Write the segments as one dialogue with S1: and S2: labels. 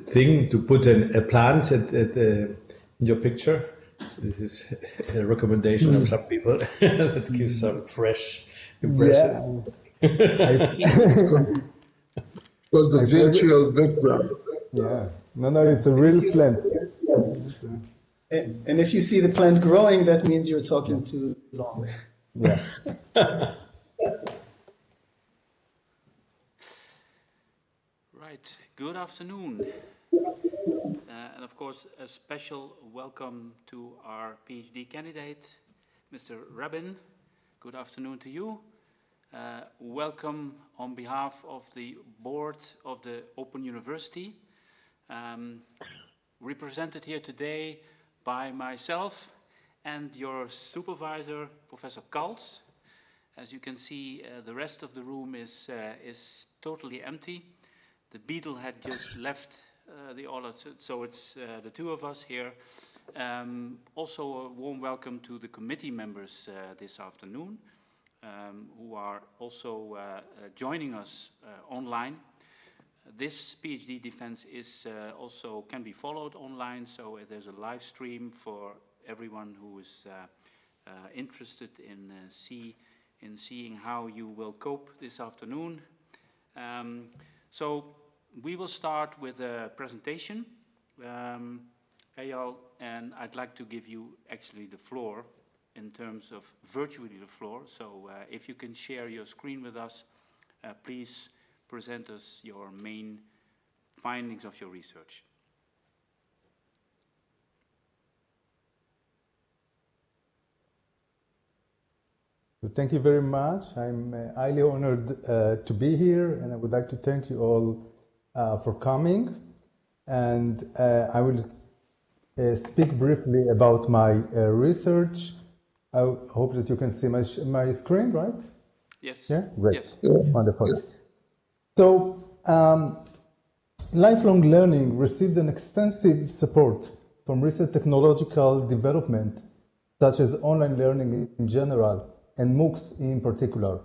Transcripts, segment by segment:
S1: thing to put a plant in your picture. This is a recommendation of some people that gives some fresh impression.
S2: It's called the virtual background.
S3: Yeah, no, it's a real plant.
S4: And if you see the plant growing, that means you're talking too long.
S3: Yeah.
S5: Right, good afternoon. And of course, a special welcome to our PhD candidate, Mr. Rabin. Good afternoon to you. Welcome on behalf of the board of the Open University, represented here today by myself and your supervisor, Professor Kaltz. As you can see, the rest of the room is totally empty. The beetle had just left the aula, so it's the two of us here. Also a warm welcome to the committee members this afternoon, who are also joining us online. This PhD defense is also can be followed online, so there's a live stream for everyone who is interested in seeing how you will cope this afternoon. So we will start with a presentation. Eyal, and I'd like to give you actually the floor in terms of virtually the floor. So if you can share your screen with us, please present us your main findings of your research.
S3: Thank you very much. I'm highly honored to be here, and I would like to thank you all for coming. And I will speak briefly about my research. I hope that you can see my screen, right?
S5: Yes.
S3: Yeah, great.
S5: Yes.
S3: Wonderful. So, lifelong learning received an extensive support from recent technological development, such as online learning in general and MOOCs in particular.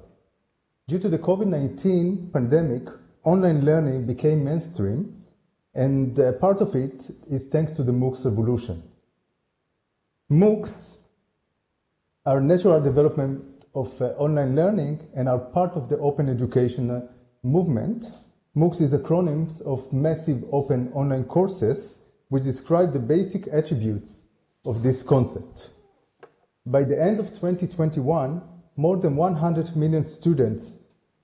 S3: Due to the COVID-19 pandemic, online learning became mainstream, and part of it is thanks to the MOOCs revolution. MOOCs are natural development of online learning and are part of the open education movement. MOOCs is acronyms of Massive Open Online Courses, which describe the basic attributes of this concept. By the end of 2021, more than 100 million students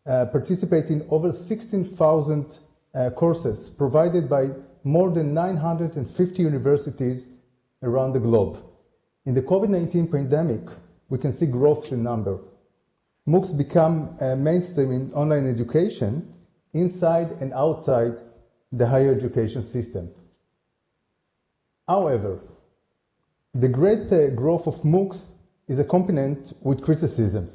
S3: participate in over 16,000 courses provided by more than 950 universities around the globe. In the COVID-19 pandemic, we can see growth in number. MOOCs become mainstream in online education inside and outside the higher education system. However, the great growth of MOOCs is accompanied with criticism.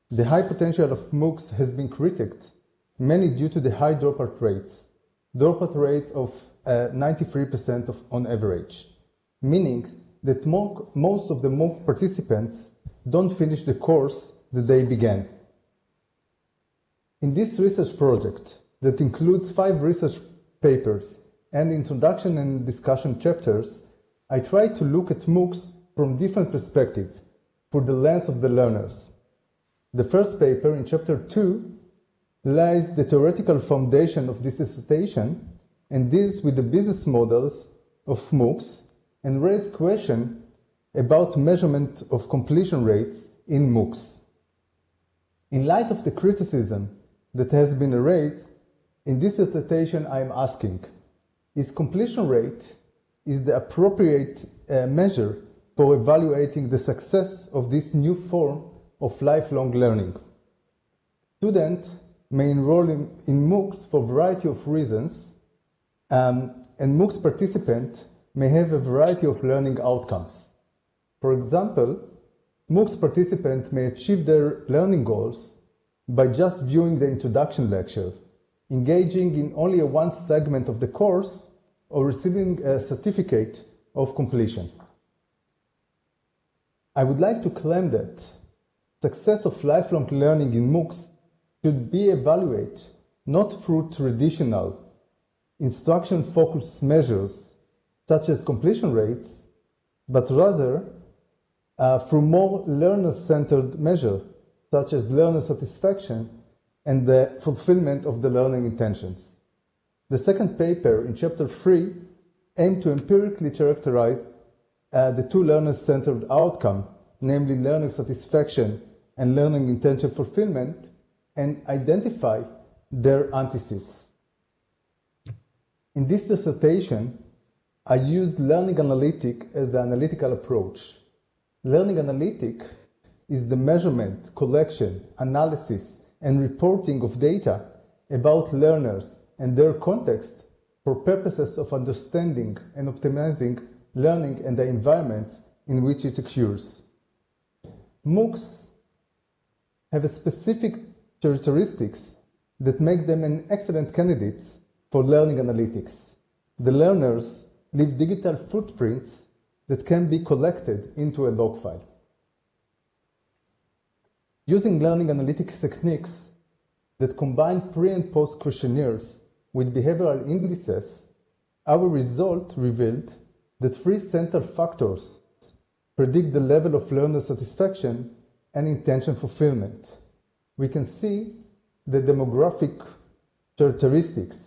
S3: The high potential of MOOCs has been critiqued, mainly due to the high dropout rates of 93% on average, meaning that most of the MOOC participants don't finish the course that they began. In this research project, that includes 5 research papers and introduction and discussion chapters, I try to look at MOOCs from different perspectives for the lens of the learners. The first paper, in chapter 2, lies the theoretical foundation of this dissertation and deals with the business models of MOOCs and raises questions about measurement of completion rates in MOOCs. In light of the criticism that has been raised, in this dissertation I am asking, is completion rate the appropriate measure for evaluating the success of this new form of lifelong learning? Students may enroll in MOOCs for a variety of reasons, and MOOCs participants may have a variety of learning outcomes. For example, MOOCs participants may achieve their learning goals by just viewing the introduction lecture, engaging in only one segment of the course, or receiving a certificate of completion. I would like to claim that success of lifelong learning in MOOCs should be evaluated not through traditional instruction-focused measures such as completion rates, but rather through more learner-centered measures such as learner satisfaction and the fulfillment of the learning intentions. The second paper in chapter 3 aimed to empirically characterize the two learner-centered outcomes, namely learning satisfaction and learning intention fulfillment, and identify their antecedents. In this dissertation, I used learning analytic as the analytical approach. Learning analytic is the measurement, collection, analysis, and reporting of data about learners and their context for purposes of understanding and optimizing learning and the environments in which it occurs. MOOCs have specific characteristics that make them an excellent candidates for learning analytics. The learners leave digital footprints that can be collected into a log file. Using learning analytics techniques that combine pre- and post questionnaires with behavioral indices, our result revealed that three central factors predict the level of learner satisfaction and intention fulfillment. We can see the demographic characteristics,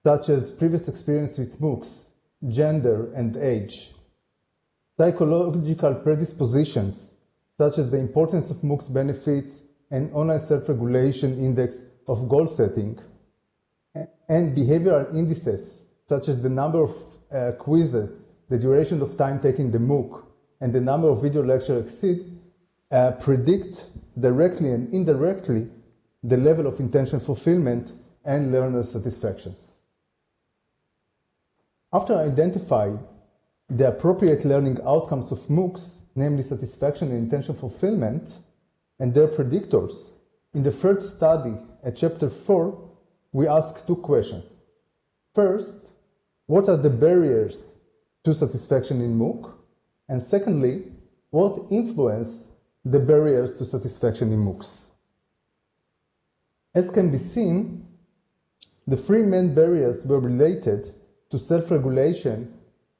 S3: such as previous experience with MOOCs, gender and age, psychological predispositions, such as the importance of MOOCs benefits and online self-regulation index of goal setting, and behavioral indices, such as the number of quizzes, the duration of time taking the MOOC, and the number of video lectures exceed, predict directly and indirectly the level of intention fulfillment and learner satisfaction. After identifying the appropriate learning outcomes of MOOCs, namely satisfaction and intention fulfillment, and their predictors, in the third study at chapter 4, we ask two questions. First, what are the barriers to satisfaction in MOOC? And secondly, what influence the barriers to satisfaction in MOOCs? As can be seen, the three main barriers were related to self-regulation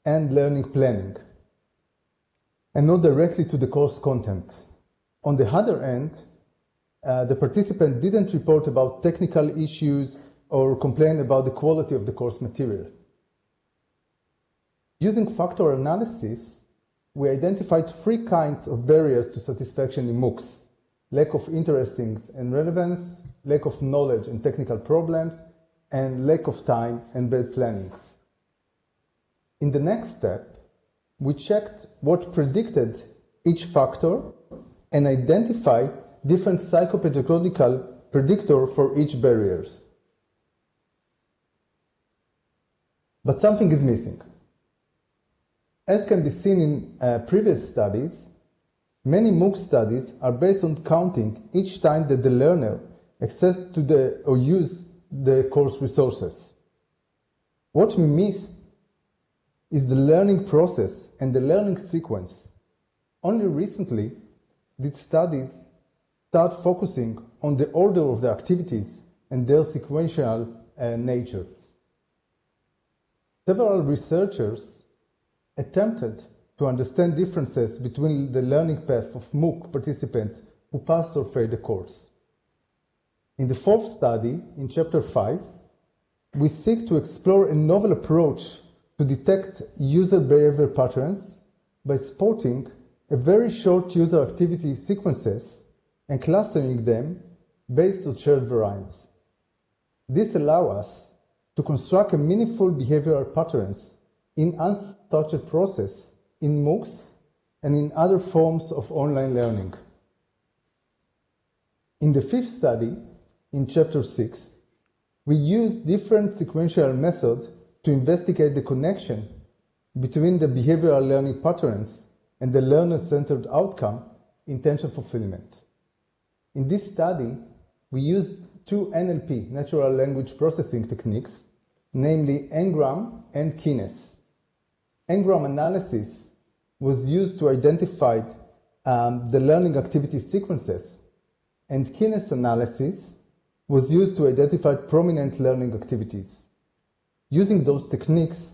S3: and learning planning, and not directly to the course content. On the other hand, the participant didn't report about technical issues or complain about the quality of the course material. Using factor analysis, we identified three kinds of barriers to satisfaction in MOOCs: lack of interest and relevance, lack of knowledge and technical problems, and lack of time and bad planning. In the next step, we checked what predicted each factor and identified different psychopedagogical predictors for each barrier. But something is missing. As can be seen in previous studies, many MOOC studies are based on counting each time that the learner access to or use the course resources. What we missed is the learning process and the learning sequence. Only recently did studies start focusing on the order of the activities and their sequential nature. Several researchers attempted to understand differences between the learning path of MOOC participants who passed or failed the course. In the fourth study, in chapter 5, we seek to explore a novel approach to detect user behavior patterns by spotting a very short user activity sequences and clustering them based on shared variance. This allows us to construct a meaningful behavioral patterns in unstructured process in MOOCs and in other forms of online learning. In the fifth study, in chapter 6, we use different sequential methods to investigate the connection between the behavioral learning patterns and the learner-centered outcome, intention fulfillment. In this study, we used two NLP, natural language processing techniques, namely Ngram and Kines. Ngram analysis was used to identify the learning activity sequences, and Kines analysis was used to identify prominent learning activities. Using those techniques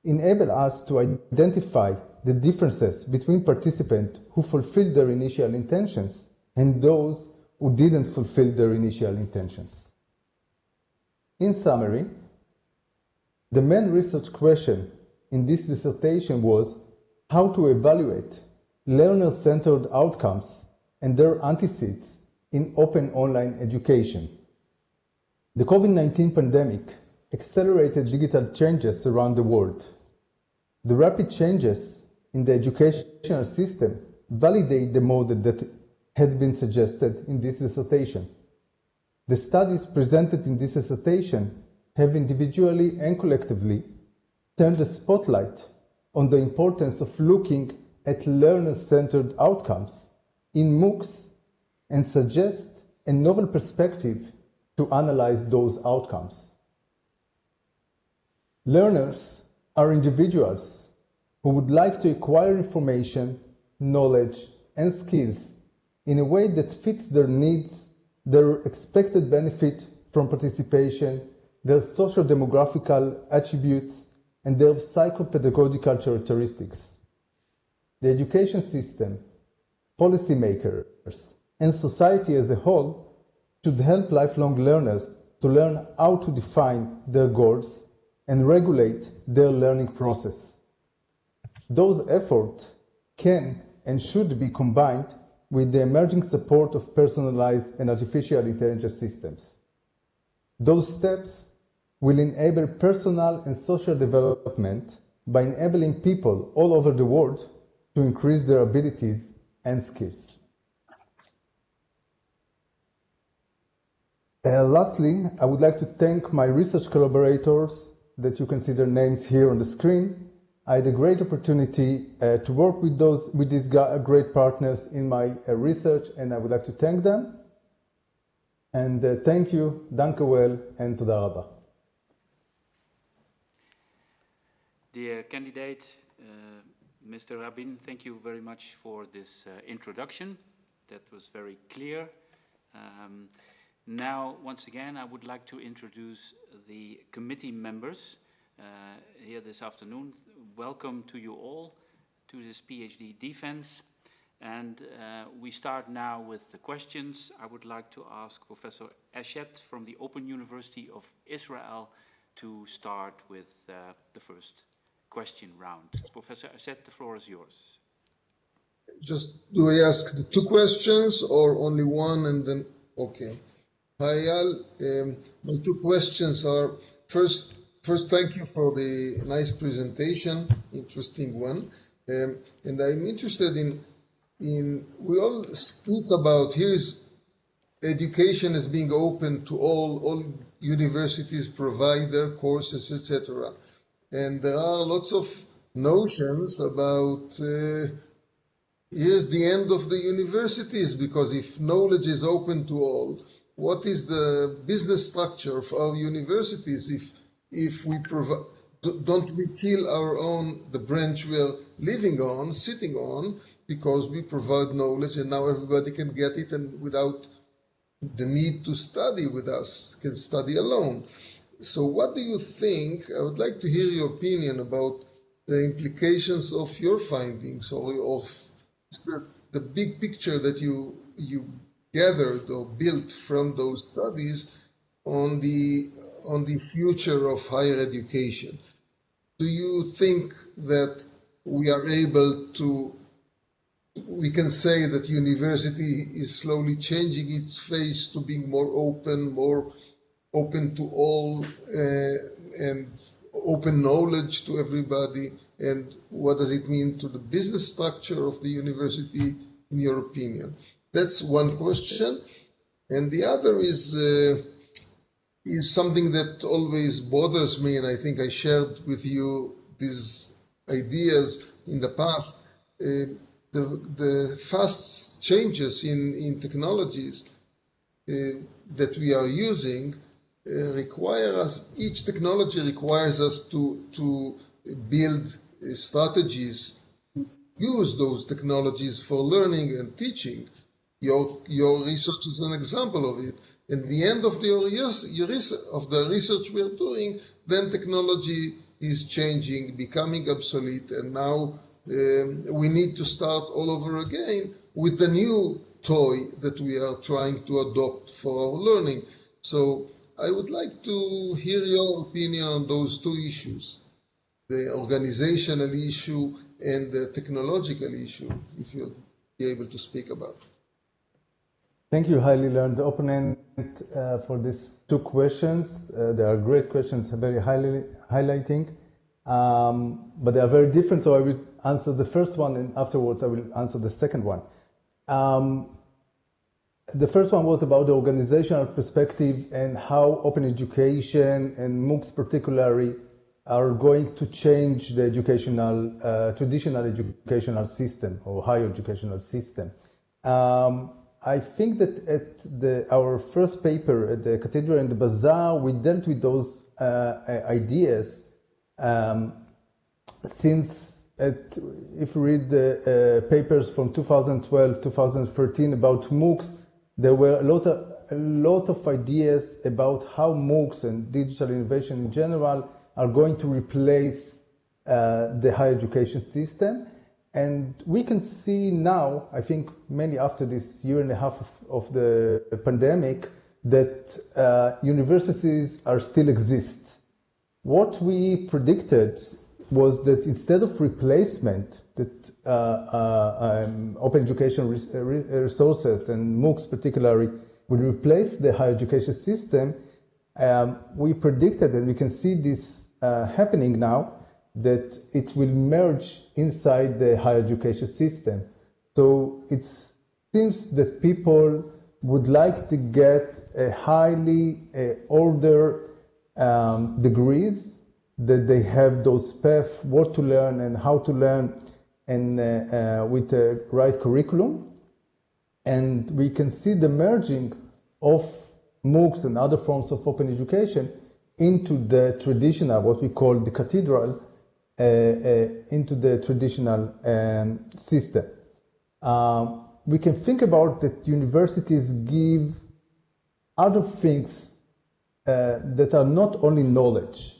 S3: enabled us to identify the differences between participants who fulfilled their initial intentions and those who didn't fulfill their initial intentions. In summary, the main research question in this dissertation was how to evaluate learner-centered outcomes and their antecedents in open online education. The COVID-19 pandemic accelerated digital changes around the world. The rapid changes in the educational system validate the model that had been suggested in this dissertation. The studies presented in this dissertation have individually and collectively turned the spotlight on the importance of looking at learner-centered outcomes in MOOCs and suggest a novel perspective to analyze those outcomes. Learners are individuals who would like to acquire information, knowledge, and skills in a way that fits their needs, their expected benefit from participation, their socio-demographical attributes, and their psychopedagogical characteristics. The education system, policymakers, and society as a whole should help lifelong learners to learn how to define their goals and regulate their learning process. Those efforts can and should be combined with the emerging support of personalized and artificial intelligence systems. Those steps will enable personal and social development by enabling people all over the world to increase their abilities and skills. Lastly, I would like to thank my research collaborators that you can see their names here on the screen. I had a great opportunity to work with these great partners in my research, and I would like to thank them. And thank you, danke well, and toda rabba.
S5: Dear candidate, Mr. Rabin, thank you very much for this introduction. That was very clear. Now, once again, I would like to introduce the committee members here this afternoon. Welcome to you all to this PhD defense. And we start now with the questions. I would like to ask Professor Eshet from the Open University of Israel to start with the first question round. Professor Eshet, the floor is yours.
S2: Just, do I ask the two questions or only one and then, okay. Hi, Eyal. My two questions are, first, thank you for the nice presentation, interesting one. And I'm interested in we all speak about here is education as being open to all universities provide their courses, etc. And there are lots of notions about here's the end of the universities, because if knowledge is open to all, what is the business structure of our universities if we provide, don't we kill our own, the branch we are living on, sitting on, because we provide knowledge and now everybody can get it and without the need to study with us, can study alone. So what do you think? I would like to hear your opinion about the implications of your findings or of the big picture that you gathered or built from those studies on the future of higher education. Do you think that we are able to, we can say that university is slowly changing its face to being more open to all and open knowledge to everybody? And what does it mean to the business structure of the university, in your opinion? That's one question. And the other is something that always bothers me, and I think I shared with you these ideas in the past. The fast changes in technologies that we are using require us, each technology requires us to build strategies to use those technologies for learning and teaching. Your research is an example of it. In the end of the research we are doing, then technology is changing, becoming obsolete, and now we need to start all over again with the new toy that we are trying to adopt for our learning. So I would like to hear your opinion on those two issues, the organizational issue and the technological issue, if you'll be able to speak about it.
S3: Thank you, highly learned opponent, for these two questions. They are great questions, very highly highlighting, but they are very different. So I will answer the first one, and afterwards I will answer the second one. The first one was about the organizational perspective and how open education and MOOCs particularly are going to change the traditional educational system or higher educational system. I think that at our first paper at the Cathedral and the Bazaar, we dealt with those ideas since if you read the papers from 2012, 2013 about MOOCs, there were a lot of ideas about how MOOCs and digital innovation in general are going to replace the higher education system. And we can see now, I think mainly after this year and a half of the pandemic, that universities are still exist. What we predicted was that instead of replacement, that open education resources and MOOCs particularly will replace the higher education system, we predicted, and we can see this happening now, that it will merge inside the higher education system. So it seems that people would like to get a highly ordered degrees, that they have those paths, what to learn and how to learn, and with the right curriculum. And we can see the merging of MOOCs and other forms of open education into the traditional, what we call the cathedral, into the traditional system. We can think about that universities give other things that are not only knowledge.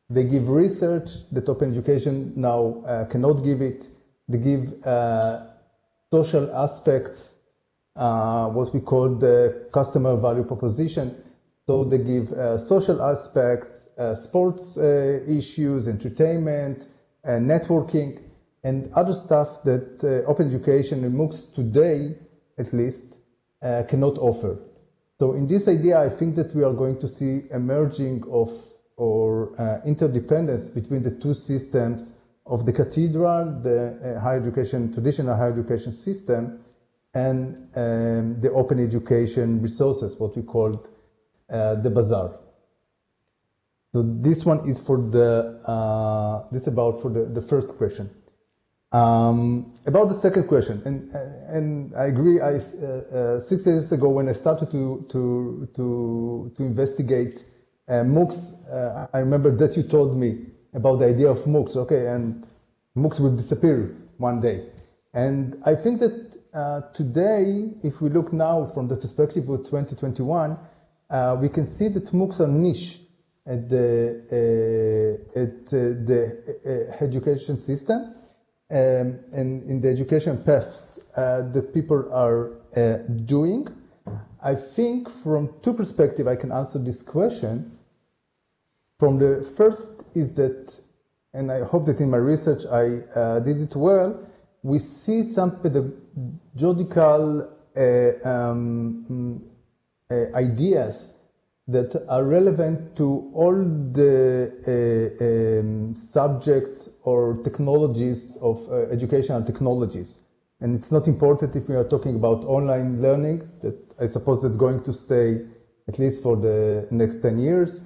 S3: They give research that open education now cannot give it. They give social aspects, what we call the customer value proposition. So they give social aspects, sports issues, entertainment, networking, and other stuff that open education and MOOCs today, at least, cannot offer. So in this idea, I think that we are going to see a merging of or interdependence between the two systems of the cathedral, the higher education, traditional higher education system, and the open education resources, what we called the bazaar. So this one is for the the first question. About the second question, and I agree. 6 years ago, when I started to investigate MOOCs, I remember that you told me about the idea of MOOCs. Okay, and MOOCs will disappear one day. And I think that today, if we look now from the perspective of 2021, we can see that MOOCs are niche at the education system and in the education paths that people are doing. I think from two perspectives I can answer this question. From the first is that, and I hope that in my research I did it well, we see some pedagogical ideas that are relevant to all the subjects or technologies of educational technologies. And it's not important if we are talking about online learning, that I suppose that's going to stay at least for the next 10 years.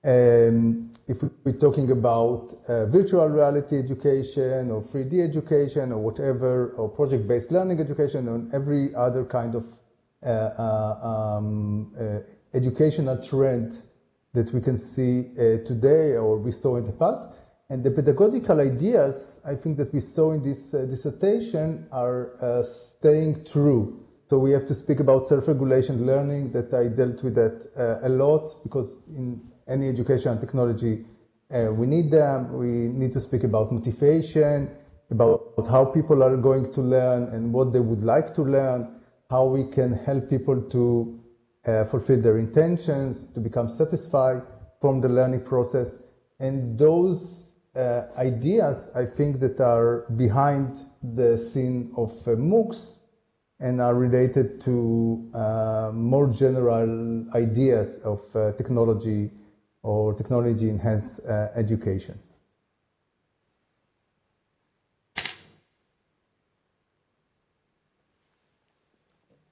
S3: If we're talking about virtual reality education or 3D education or whatever, or project-based learning education, and every other kind of educational trend that we can see today or we saw in the past. And the pedagogical ideas, I think that we saw in this dissertation are staying true. So we have to speak about self-regulation learning, that I dealt with that a lot, because in any education and technology, we need them. We need to speak about motivation, about how people are going to learn and what they would like to learn, how we can help people to fulfill their intentions, to become satisfied from the learning process. And those ideas, I think, that are behind the scene of MOOCs and are related to more general ideas of technology or technology-enhanced education.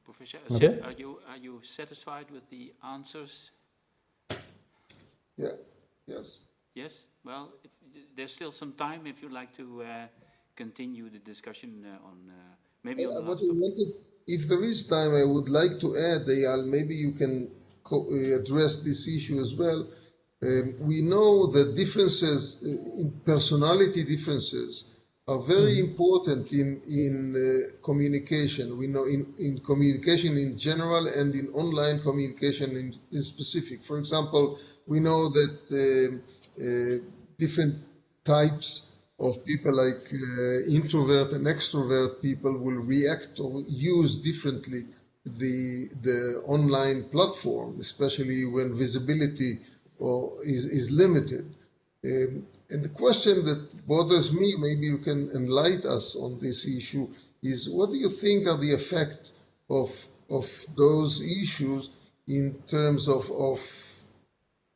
S5: Professor,
S3: Okay.
S5: are you satisfied with the answers?
S2: Yeah, yes.
S5: Yes? Well, there's still some time if you'd like to continue the discussion on maybe on the
S2: What
S5: last
S2: I
S5: topic.
S2: wanted, if there is time, I would like to add, Eyal, maybe you can address this issue as well. We know that differences, in personality differences, are very important in communication. We know in communication in general and in online communication in specific. For example, we know that different types of people, like introvert and extrovert people, will react or use differently the online platform, especially when visibility is limited. And the question that bothers me, maybe you can enlighten us on this issue, is what do you think are the effect of those issues in terms of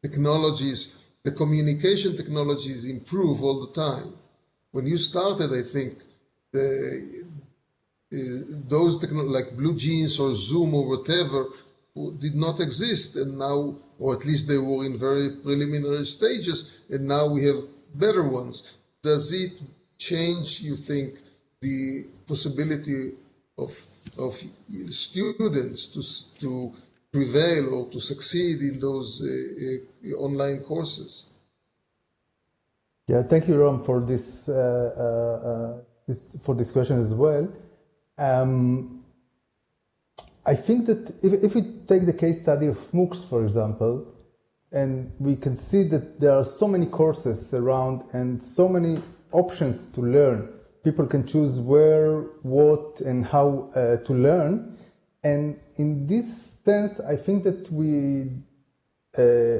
S2: technologies? The communication technologies improve all the time. When you started, I think those technologies like Blue Jeans or Zoom or whatever did not exist, and now, or at least they were in very preliminary stages, and now we have better ones. Does it change, you think, the possibility of students to prevail or to succeed in those online courses?
S3: Yeah, thank you, Ron, for this question as well. I think that if we take the case study of MOOCs, for example, and we can see that there are so many courses around and so many options to learn. People can choose where, what, and how to learn. And in this sense, I think that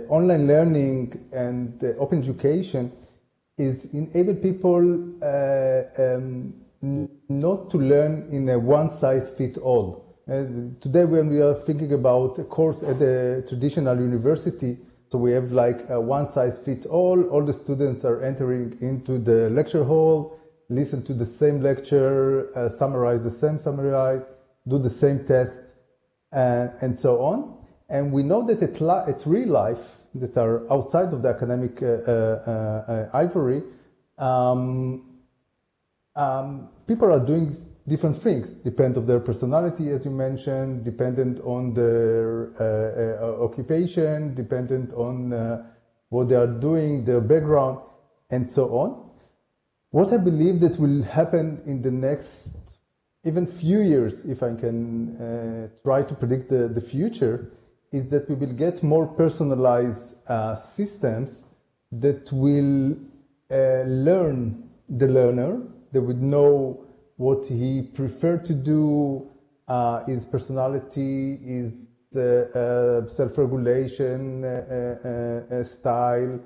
S3: online learning and open education is enable people not to learn in a one-size-fits-all. Today, when we are thinking about a course at a traditional university, so we have like a one-size-fits-all. All the students are entering into the lecture hall, listen to the same lecture, summarize the same summarize, do the same test, and so on. And we know that at real life, that are outside of the academic ivory, people are doing different things, depend on their personality, as you mentioned, dependent on their occupation, dependent on what they are doing, their background, and so on. What I believe that will happen in the next even few years, if I can try to predict the future, is that we will get more personalized systems that will learn the learner. They would know what he preferred to do, his personality, his self-regulation style,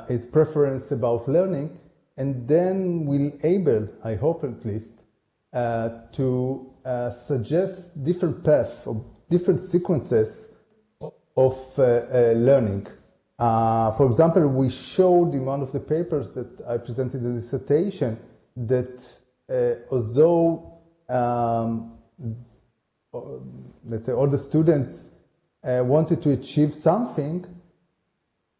S3: his preference about learning, and then will able, I hope at least, to suggest different paths or different sequences of learning. For example, we showed in one of the papers that I presented in the dissertation that although, let's say, all the students wanted to achieve something,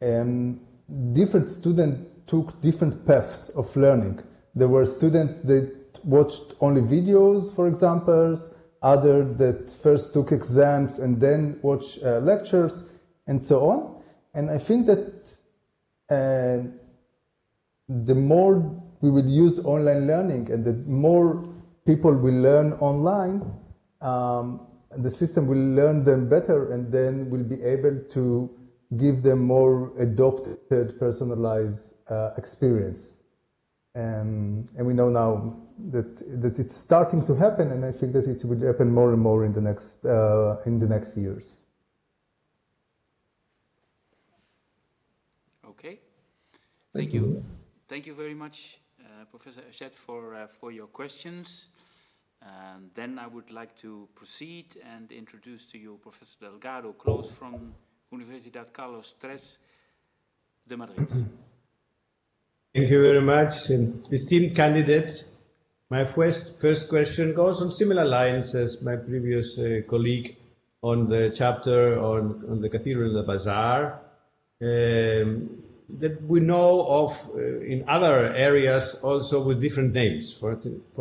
S3: different students took different paths of learning. There were students that watched only videos, for example, others that first took exams and then watched lectures, and so on. And I think that the more we will use online learning and the more people will learn online, the system will learn them better, and then will be able to give them more adopted, personalized experience. And we know now that it's starting to happen, and I think that it will happen more and more in the next years.
S5: Okay, thank you. Thank you very much, Professor Achet, for your questions. And then I would like to proceed and introduce to you Professor Delgado Close from Universidad Carlos III de Madrid.
S1: Thank you very much, esteemed candidates. My first question goes on similar lines as my previous colleague on the chapter on the Cathedral and the Bazaar. That we know of in other areas also with different names. For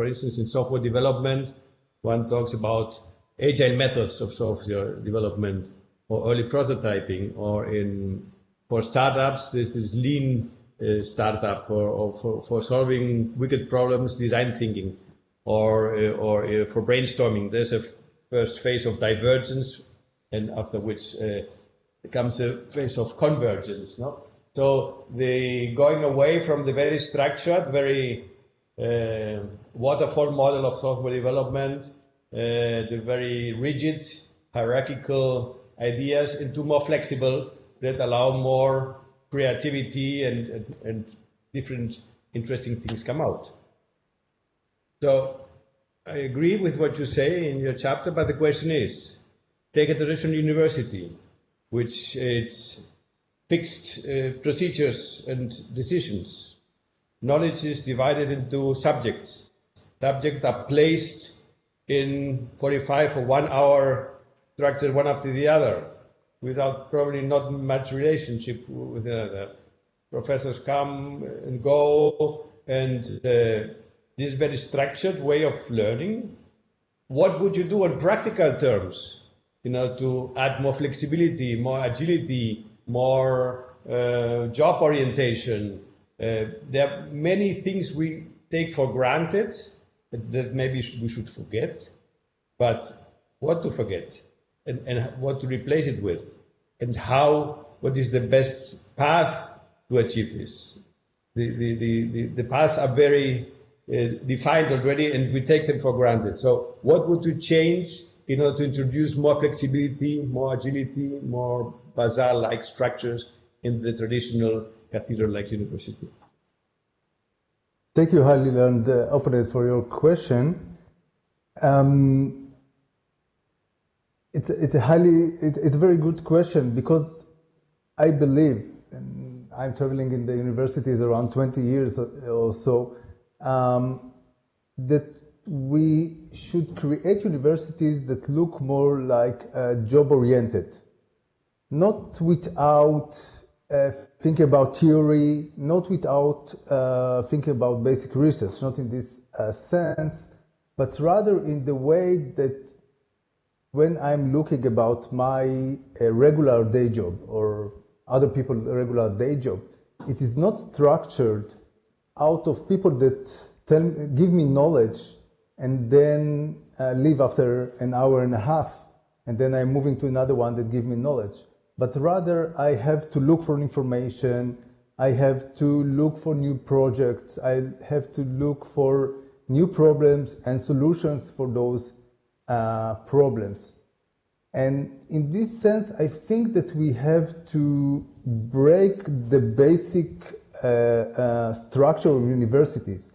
S1: instance, in software development, one talks about agile methods of software development or early prototyping, or for startups, there's this lean startup for solving wicked problems, design thinking, or for brainstorming. There's a first phase of divergence, and after which comes a phase of convergence. No? So the going away from the very structured, very waterfall model of software development, the very rigid, hierarchical ideas, into more flexible that allow more creativity and different interesting things come out. So I agree with what you say in your chapter, but the question is, take a traditional university, which it's fixed procedures and decisions. Knowledge is divided into subjects. Subjects are placed in 45 or 1 hour structured one after the other, without probably not much relationship with another. Professors come and go, and this very structured way of learning. What would you do on practical terms, to add more flexibility, more agility, more job orientation? There are many things we take for granted that maybe we should forget, but what to forget and what to replace it with, and what is the best path to achieve this? The paths are very defined already, and we take them for granted. So what would you change in order to introduce more flexibility, more agility, more bazaar-like structures in the traditional cathedral-like university?
S3: Thank you, highly learned opponent, for your question. It's a very good question, because I believe, and I'm traveling in the universities around 20 years or so, that we should create universities that look more like job-oriented, not without thinking about theory, not without thinking about basic research, not in this sense, but rather in the way that when I'm looking about my regular day job or other people's regular day job, it is not structured out of people that give me knowledge and then leave after an hour and a half, and then I'm moving to another one that gives me knowledge. But rather, I have to look for information, I have to look for new projects, I have to look for new problems and solutions for those problems. And in this sense, I think that we have to break the basic structure of universities.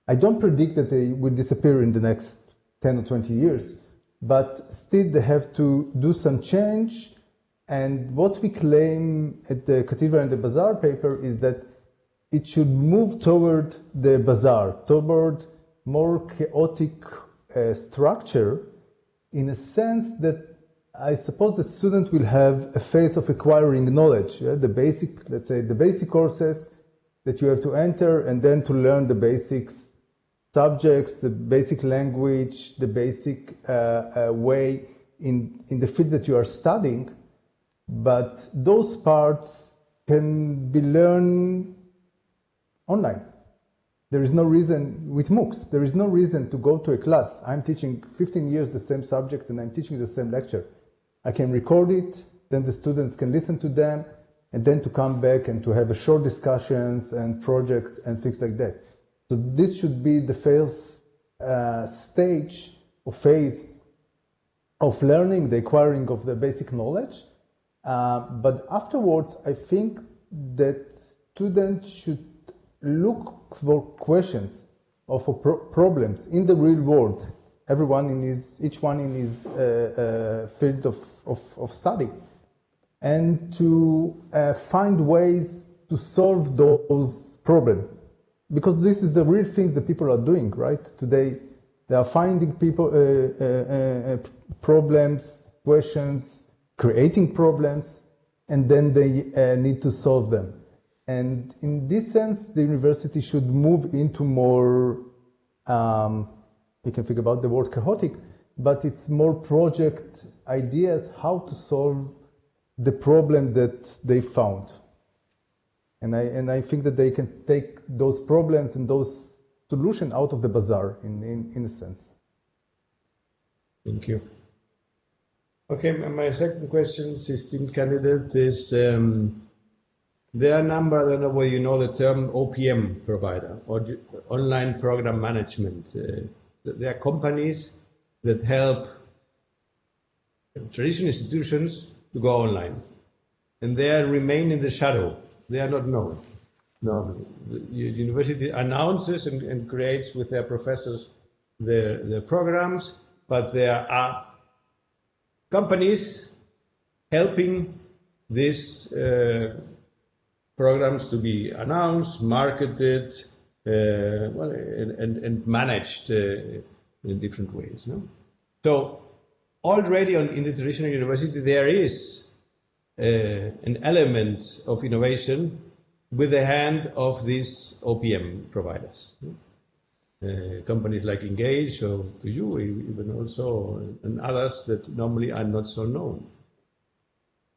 S3: I don't predict that they will disappear in the next 10 or 20 years, but still they have to do some change. And what we claim at the Cathedral and the Bazaar paper is that it should move toward the bazaar, toward more chaotic structure, in a sense that I suppose the student will have a phase of acquiring knowledge, the basic, let's say the basic courses that you have to enter, and then to learn the basics subjects, the basic language, the basic way in the field that you are studying. But those parts can be learned online. There is no reason, with MOOCs, there is no reason to go to a class. I'm teaching 15 years the same subject and I'm teaching the same lecture. I can record it, then the students can listen to them, and then to come back and to have a short discussions and projects and things like that. So this should be the first stage or phase of learning, the acquiring of the basic knowledge. But afterwards, I think that students should look for questions or for problems in the real world. Each one in his field of study, and to find ways to solve those problems, because this is the real things that people are doing right today. They are finding problems, questions, creating problems, and then they need to solve them. And in this sense, the university should move into more, you can think about the word chaotic, but it's more project ideas how to solve the problem that they found. And I think that they can take those problems and those solutions out of the bazaar in a sense.
S1: Thank you. Okay, my second question, esteemed candidate, is there are a number, I don't know whether you know the term OPM provider, or online program management. There are companies that help traditional institutions to go online, and they remain in the shadow. They are not known. No, the university announces and creates with their professors their programs, but there are companies helping these programs to be announced, marketed, and managed in different ways. No? So already in the traditional university there is an element of innovation with the hand of these OPM providers. Companies like Engage or you, even also, and others that normally are not so known.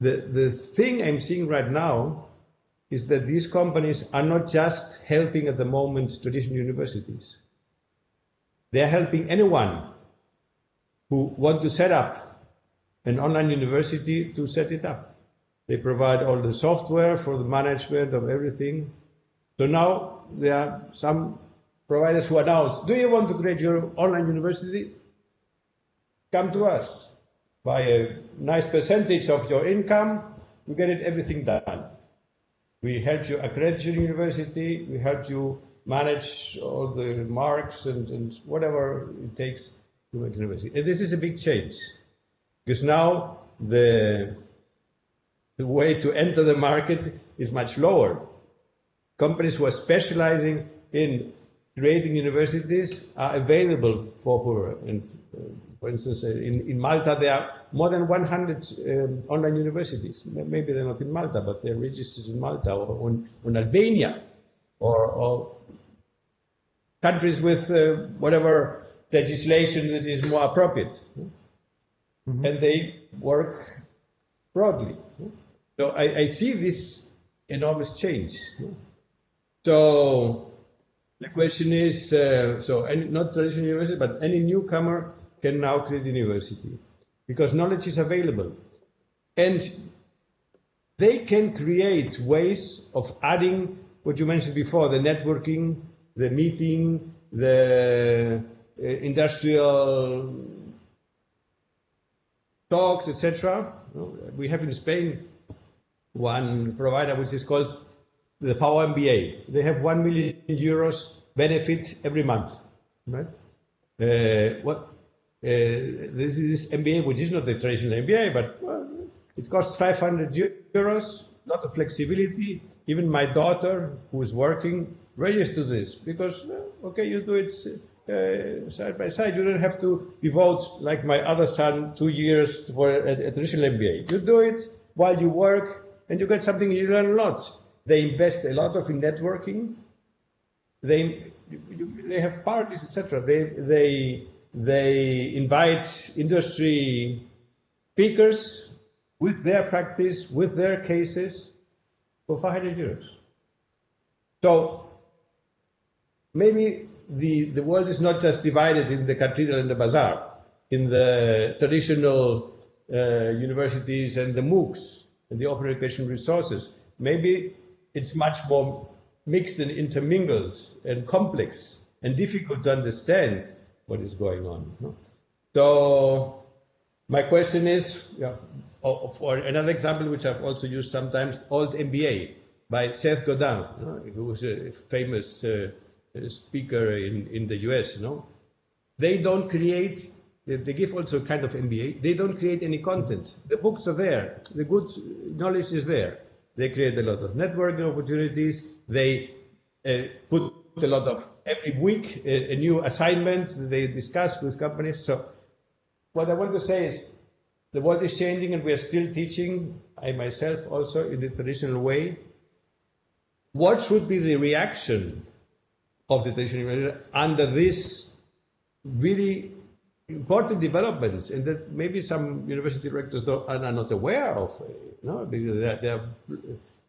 S1: The thing I'm seeing right now is that these companies are not just helping at the moment traditional universities. They are helping anyone who wants to set up an online university to set it up. They provide all the software for the management of everything. So now there are some providers who announce, do you want to create your online university? Come to us. By a nice percentage of your income, you get everything done. We help you accredit your university, we help you manage all the marks and whatever it takes to make university. And this is a big change, because now the way to enter the market is much lower. Companies who are specializing in creating universities are available for whoever. And for instance, in Malta, there are more than 100 online universities. Maybe they're not in Malta, but they're registered in Malta or on Albania or countries with whatever legislation that is more appropriate. Mm-hmm. And they work broadly. So I see this enormous change. So the question is, not traditional university, but any newcomer can now create a university, because knowledge is available. And they can create ways of adding what you mentioned before, the networking, the meeting, the industrial talks, etc. We have in Spain one provider which is called the Power MBA. They have 1 million euros benefit every month, right? This MBA, which is not the traditional MBA, but it costs 500 euros, lot of flexibility. Even my daughter, who is working, registered this because, okay, you do it side by side. You don't have to devote, like my other son, 2 years for a traditional MBA. You do it while you work, and you get something, you learn a lot. They invest a lot in networking. They have parties, etc. They invite industry speakers with their practice, with their cases, for 500 euros. So maybe the world is not just divided in the cathedral and the bazaar, in the traditional universities and the MOOCs and the open education resources. Maybe it's much more mixed and intermingled and complex and difficult to understand what is going on. No? So my question is, for another example, which I've also used sometimes, Old MBA by Seth Godin, who was a famous speaker in the US. They don't create, they give also a kind of MBA, they don't create any content. The books are there, the good knowledge is there. They create a lot of networking opportunities, they put a lot of, every week, a new assignment they discuss with companies. So what I want to say is, the world is changing and we are still teaching, I myself also, in the traditional way. What should be the reaction of the traditional university under these really important developments, and that maybe some university directors are not aware of, because they're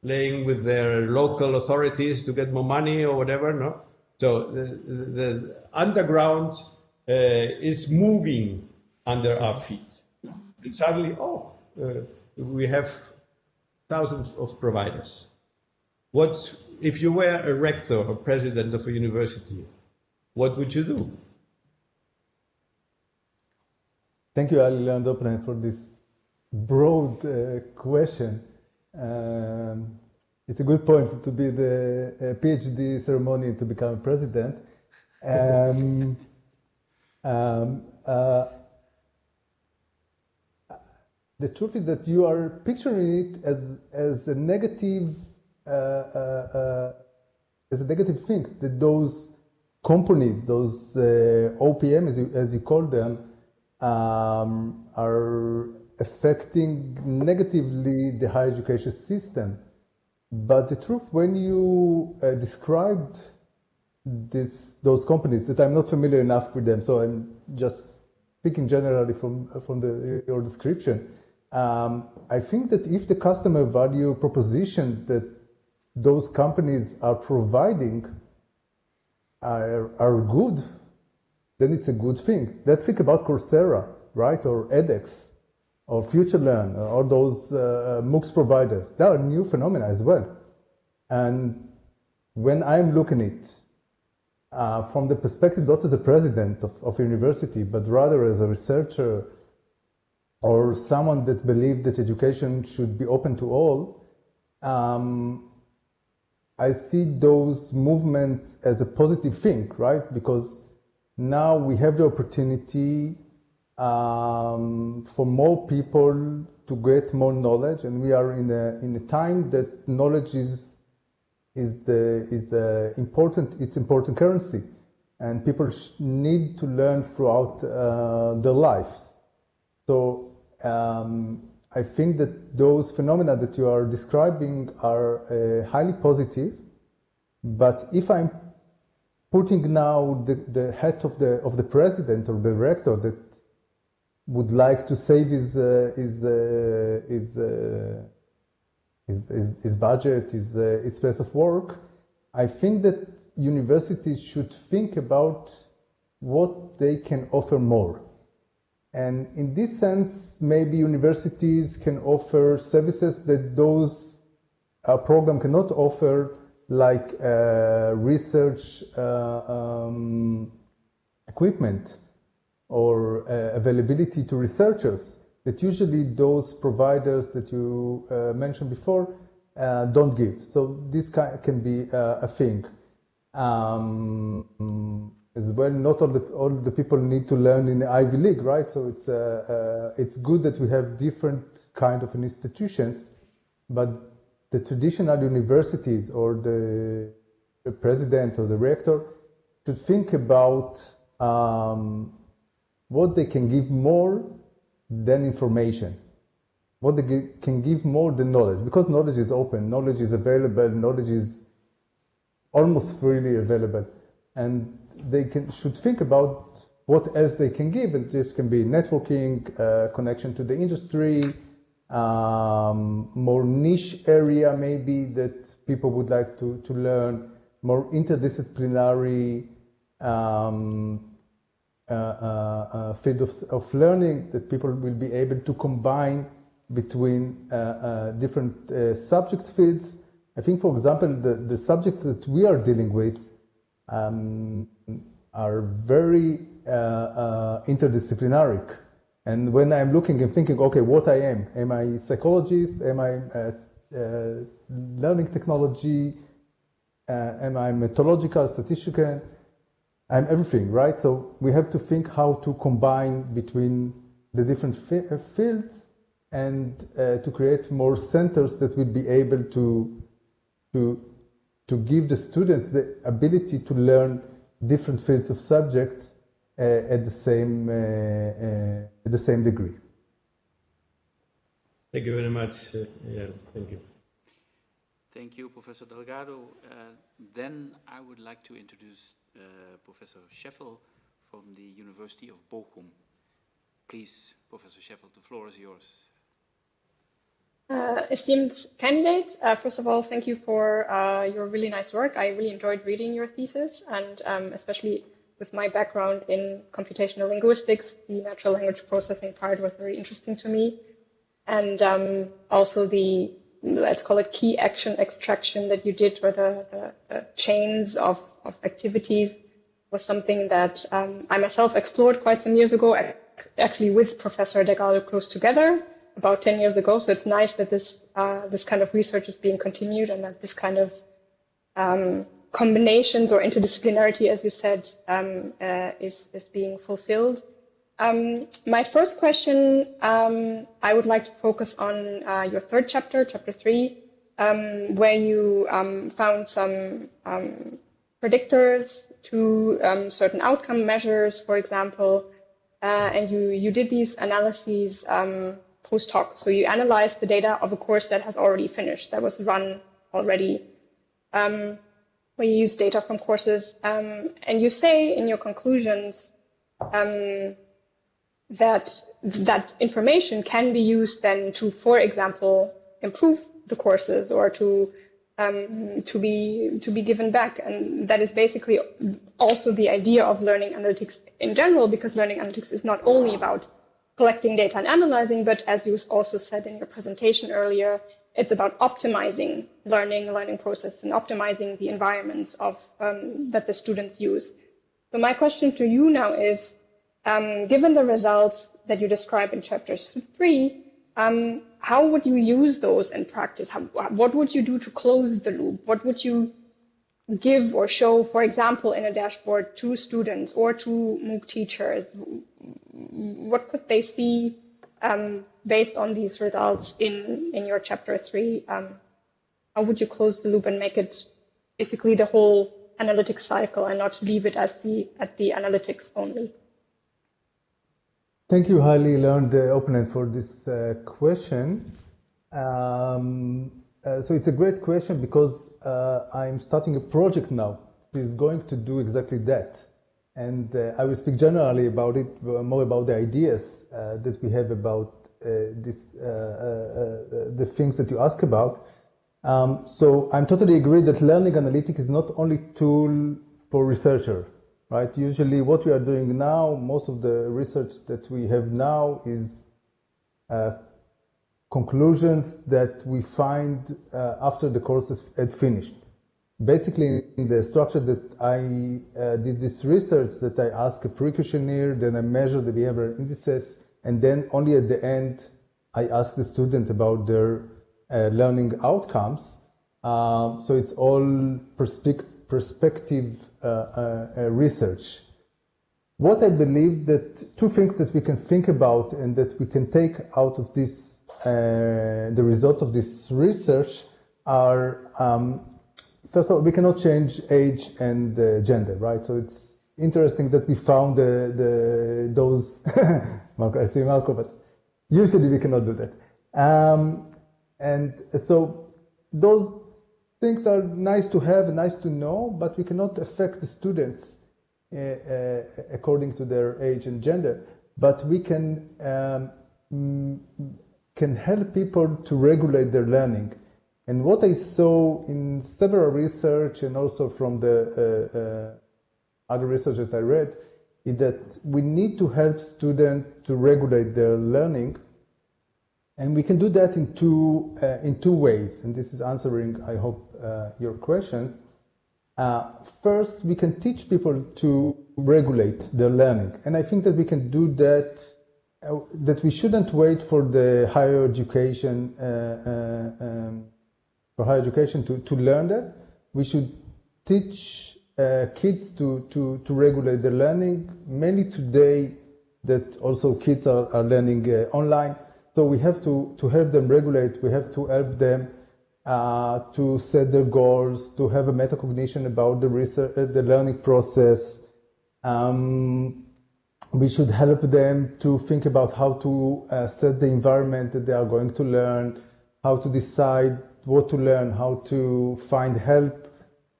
S1: playing with their local authorities to get more money or whatever, no? So the underground is moving under our feet. And suddenly, we have thousands of providers. What if you were a rector or president of a university? What would you do?
S3: Thank you, Eyal Rabin, for this broad question. It's a good point to be the PhD ceremony to become president. The truth is that you are picturing it as a negative thing, that those companies, those OPM, as you call them, are affecting negatively the higher education system. But the truth, when you described those companies, that I'm not familiar enough with them, so I'm just speaking generally from your description. I think that if the customer value proposition that those companies are providing are good, then it's a good thing. Let's think about Coursera, right? Or edX, or FutureLearn, or those MOOCs providers. They are new phenomena as well. And when I'm looking at it from the perspective not as a president of a university, but rather as a researcher or someone that believes that education should be open to all, I see those movements as a positive thing, right? Because now we have the opportunity for more people to get more knowledge, and we are in a time that knowledge is the important currency, and people need to learn throughout their lives. So I think that those phenomena that you are describing are highly positive. But if I'm putting now the hat of the president or the rector that would like to save his budget, his place of work, I think that universities should think about what they can offer more. And in this sense, maybe universities can offer services that those programs cannot offer, like research equipment or availability to researchers that usually those providers that you mentioned before don't give. So this can be a thing. As well, not all the people need to learn in the Ivy League, right? So it's good that we have different kind of institutions, but the traditional universities or the president or the rector should think about what they can give more than information, what they can give more than knowledge, because knowledge is open, knowledge is available, knowledge is almost freely available, and they should think about what else they can give, and this can be networking, connection to the industry, more niche area maybe that people would like to learn, more interdisciplinary field of learning, that people will be able to combine between different subject fields. I think, for example, the subjects that we are dealing with are very interdisciplinary. And when I'm looking and thinking, okay, what I am I a psychologist? Am I learning technology? Am I methodological, statistical? I'm everything, right? So we have to think how to combine between the different fields and to create more centers that will be able to give the students the ability to learn different fields of subjects at the same degree.
S1: Thank you very much. Yeah, thank you.
S5: Thank you, Professor Delgado. Then I would like to introduce Professor Scheffel from the University of Bochum. Please, Professor Scheffel, the floor is yours.
S6: Esteemed candidates, first of all, thank you for your really nice work. I really enjoyed reading your thesis, and especially with my background in computational linguistics, the natural language processing part was very interesting to me. And also the, let's call it key action extraction that you did, where the chains of activities was something that I myself explored quite some years ago, actually with Professor Delgado close together, about 10 years ago. So it's nice that this kind of research is being continued, and that this kind of combinations or interdisciplinarity, as you said, is being fulfilled. My first question, I would like to focus on your third chapter, chapter 3, where you found some predictors to certain outcome measures, for example, and you did these analyses post hoc. So you analyzed the data of a course that has already finished, that was run already, where you use data from courses. And you say in your conclusions that information can be used then to, for example, improve the courses or to be given back. And that is basically also the idea of learning analytics in general, because learning analytics is not only about collecting data and analyzing, but as you also said in your presentation earlier, it's about optimizing learning process and optimizing the environments of that the students use. So my question to you now is, given the results that you describe in chapter 3, how would you use those in practice? What would you do to close the loop? What would you give or show, for example, in a dashboard to students or to MOOC teachers? What could they see based on these results in your chapter 3? How would you close the loop and make it basically the whole analytics cycle and not leave it at the analytics only?
S3: Thank you, highly learned opponent, for this question. So it's a great question, because I'm starting a project now that is going to do exactly that. And I will speak generally about it, more about the ideas that we have about the things that you ask about. So I'm totally agree that learning analytics is not only tool for researcher, right? Usually what we are doing now, most of the research that we have now is conclusions that we find after the courses had finished. Basically, in the structure that I did this research, that I ask a pre-questionnaire, then I measure the behavioral indices, and then only at the end, I ask the student about their learning outcomes. So it's all perspective research. What I believe that two things that we can think about and that we can take out of this, the result of this research are, first of all, we cannot change age and gender, right? So it's interesting that we found those, Marco, I see Marco, but usually we cannot do that. And so those things are nice to have, nice to know, but we cannot affect the students according to their age and gender. But we can help people to regulate their learning. And what I saw in several research and also from the other research that I read is that we need to help students to regulate their learning. And we can do that in two ways. And this is answering, I hope, your questions. First, we can teach people to regulate their learning. And I think that we can do that, that we shouldn't wait for the higher education, to learn that. We should teach kids to regulate their learning, mainly today that also kids are learning online. So we have to help them regulate, we have to help them to set their goals, to have a metacognition about the research, the learning process. We should help them to think about how to set the environment that they are going to learn, how to decide what to learn, how to find help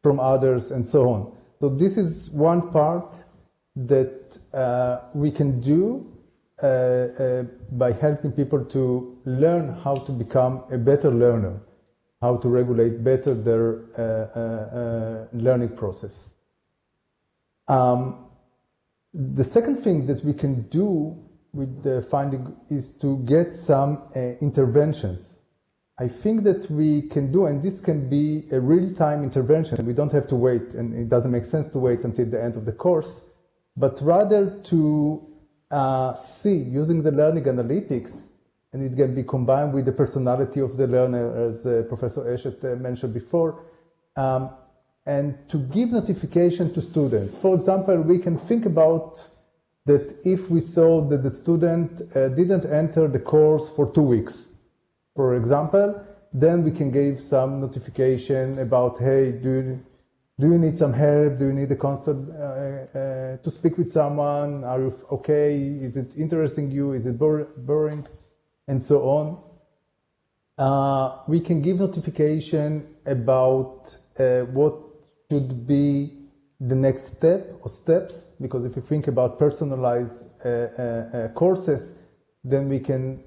S3: from others, and so on. So this is one part that we can do by helping people to learn how to become a better learner, how to regulate better their learning process. The second thing that we can do with the finding is to get some interventions. I think that we can do, and this can be a real-time intervention. We don't have to wait, and it doesn't make sense to wait until the end of the course, but rather to see, using the learning analytics, and it can be combined with the personality of the learner, as Professor Eshet mentioned before, and to give notification to students. For example, we can think about that if we saw that the student didn't enter the course for 2 weeks, for example, then we can give some notification about, hey, do you need some help? Do you need a consult to speak with someone? Are you okay? Is it interesting you? Is it boring? And so on. We can give notification about what should be the next step or steps, because if you think about personalized courses, then we can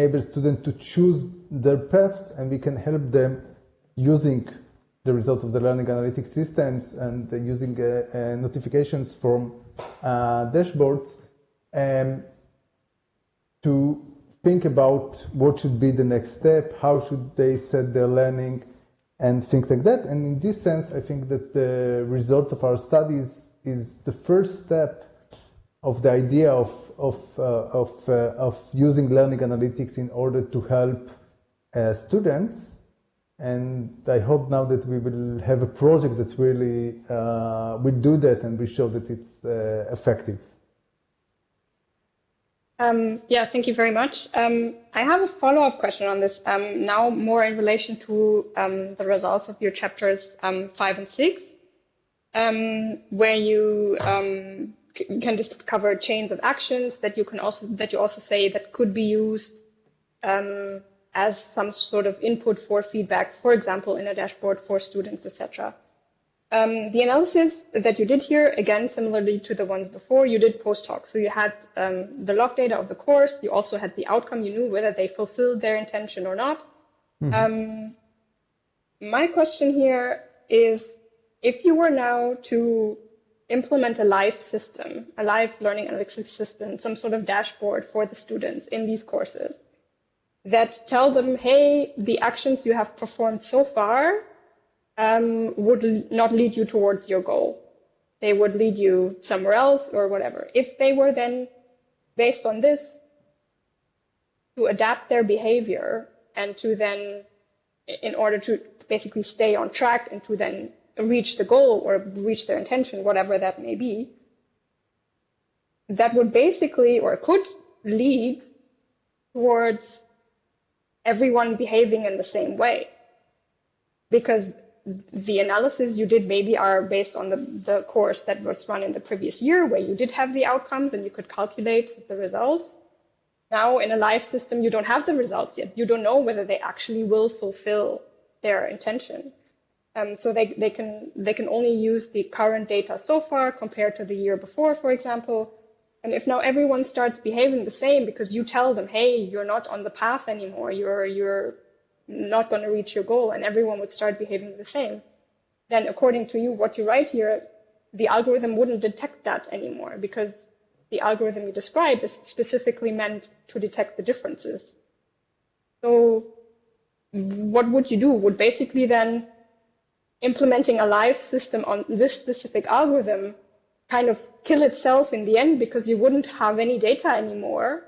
S3: able students to choose their paths, and we can help them using the results of the learning analytics systems and using notifications from dashboards to think about what should be the next step, how should they set their learning, and things like that. And in this sense, I think that the result of our studies is the first step of the idea of using learning analytics in order to help students. And I hope now that we will have a project that really will do that and will show that it's effective.
S6: Yeah, thank you very much. I have a follow-up question on this, now more in relation to the results of your chapters 5 and 6, where you can discover chains of actions that you also say that could be used as some sort of input for feedback, for example, in a dashboard for students, etc. The analysis that you did here, again, similarly to the ones before, you did post-hoc. So you had the log data of the course, you also had the outcome, you knew whether they fulfilled their intention or not. Mm-hmm. My question here is, if you were now to implement a live system, a live learning analytics system, some sort of dashboard for the students in these courses that tell them, hey, the actions you have performed so far would not lead you towards your goal. They would lead you somewhere else or whatever. If they were then, based on this, to adapt their behavior and to then, in order to basically stay on track and to then reach the goal or reach their intention, whatever that may be, that would basically, or could lead towards everyone behaving in the same way. Because the analysis you did maybe are based on the course that was run in the previous year, where you did have the outcomes and you could calculate the results. Now in a live system, you don't have the results yet. You don't know whether they actually will fulfill their intention. So they can only use the current data so far compared to the year before, for example. And if now everyone starts behaving the same because you tell them, hey, you're not on the path anymore, you're not going to reach your goal and everyone would start behaving the same, then according to you, what you write here, the algorithm wouldn't detect that anymore because the algorithm you describe is specifically meant to detect the differences. So what would you do? Would basically then implementing a live system on this specific algorithm kind of kill itself in the end because you wouldn't have any data anymore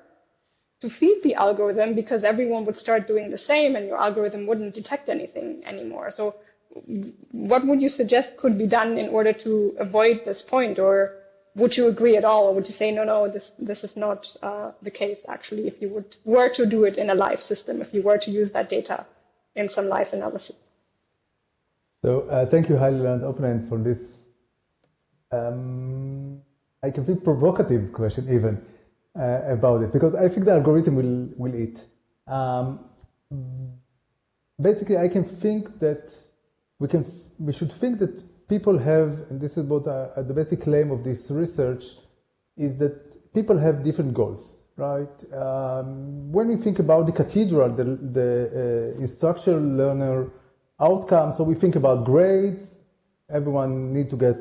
S6: to feed the algorithm because everyone would start doing the same and your algorithm wouldn't detect anything anymore. So what would you suggest could be done in order to avoid this point? Or would you agree at all? Or would you say, no, this is not the case actually if you were to do it in a live system, if you were to use that data in some live analysis?
S3: So thank you, Eyal and OpenEnd, for this I can feel provocative question even about it, because I think the algorithm will eat. Basically, I can think that we should think that people have, and this is what the basic claim of this research, is that people have different goals, right? When we think about the cathedral, the instructional learner outcome, so we think about grades. Everyone needs to get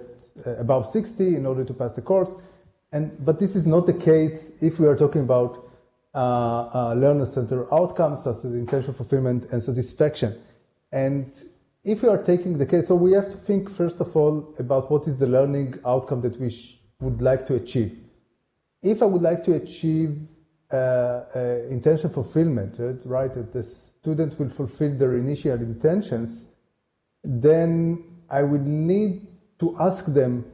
S3: above 60 in order to pass the course. But this is not the case if we are talking about learner-centered outcomes such as intention fulfillment and satisfaction. And if we are taking the case, so we have to think first of all about what is the learning outcome that we would like to achieve. If I would like to achieve intention fulfillment, right, that the student will fulfill their initial intentions, then I would need to ask them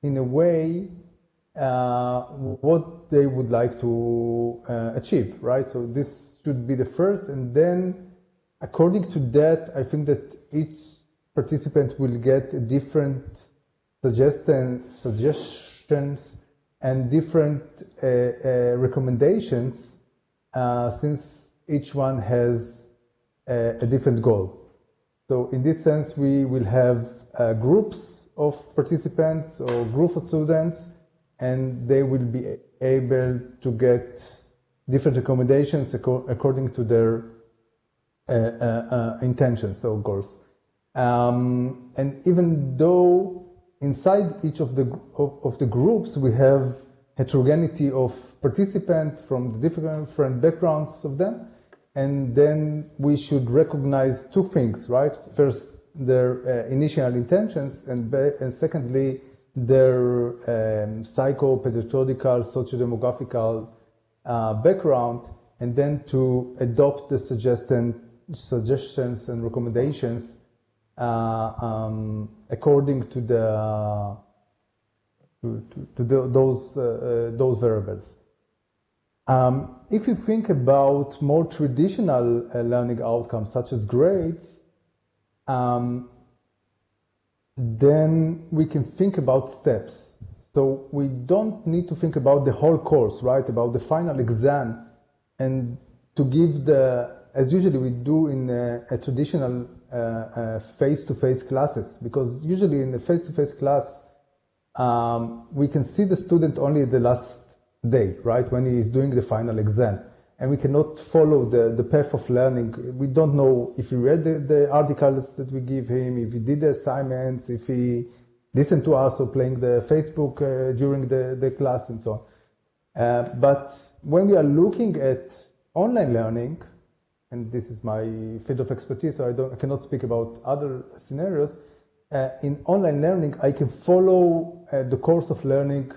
S3: in a way what they would like to achieve, right? So this should be the first, and then according to that, I think that each participant will get different suggestions and different recommendations since each one has a different goal. So in this sense, we will have groups of participants or group of students, and they will be able to get different recommendations according to their intentions or goals. And even though inside each of the groups we have heterogeneity of participants from the different backgrounds of them, and then we should recognize two things, right? First, their initial intentions, and secondly, their psychopedagogical, socio-demographical background, and then to adopt the suggestions and recommendations according to those variables. If you think about more traditional learning outcomes, such as grades, then we can think about steps. So we don't need to think about the whole course, right? About the final exam, and to give as usually we do in a traditional face-to-face classes, because usually in the face-to-face class, we can see the student only the last day, right? When he is doing the final exam. And we cannot follow the path of learning. We don't know if he read the articles that we give him, if he did the assignments, if he listened to us or playing the Facebook during the class and so on. But when we are looking at online learning, and this is my field of expertise, so I cannot speak about other scenarios. In online learning, I can follow the course of learning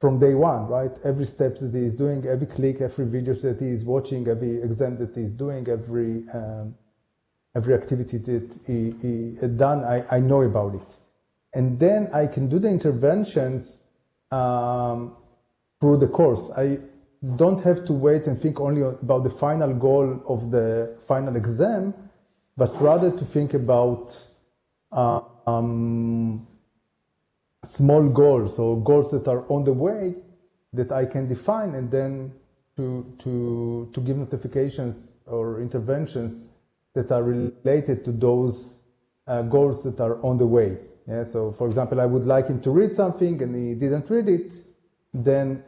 S3: from day one, right? Every step that he is doing, every click, every video that he is watching, every exam that he is doing, every activity that he had done, I know about it. And then I can do the interventions through the course. I don't have to wait and think only about the final goal of the final exam, but rather to think about small goals or goals that are on the way that I can define, and then to give notifications or interventions that are related to those goals that are on the way. Yeah, so for example, I would like him to read something and he didn't read it, then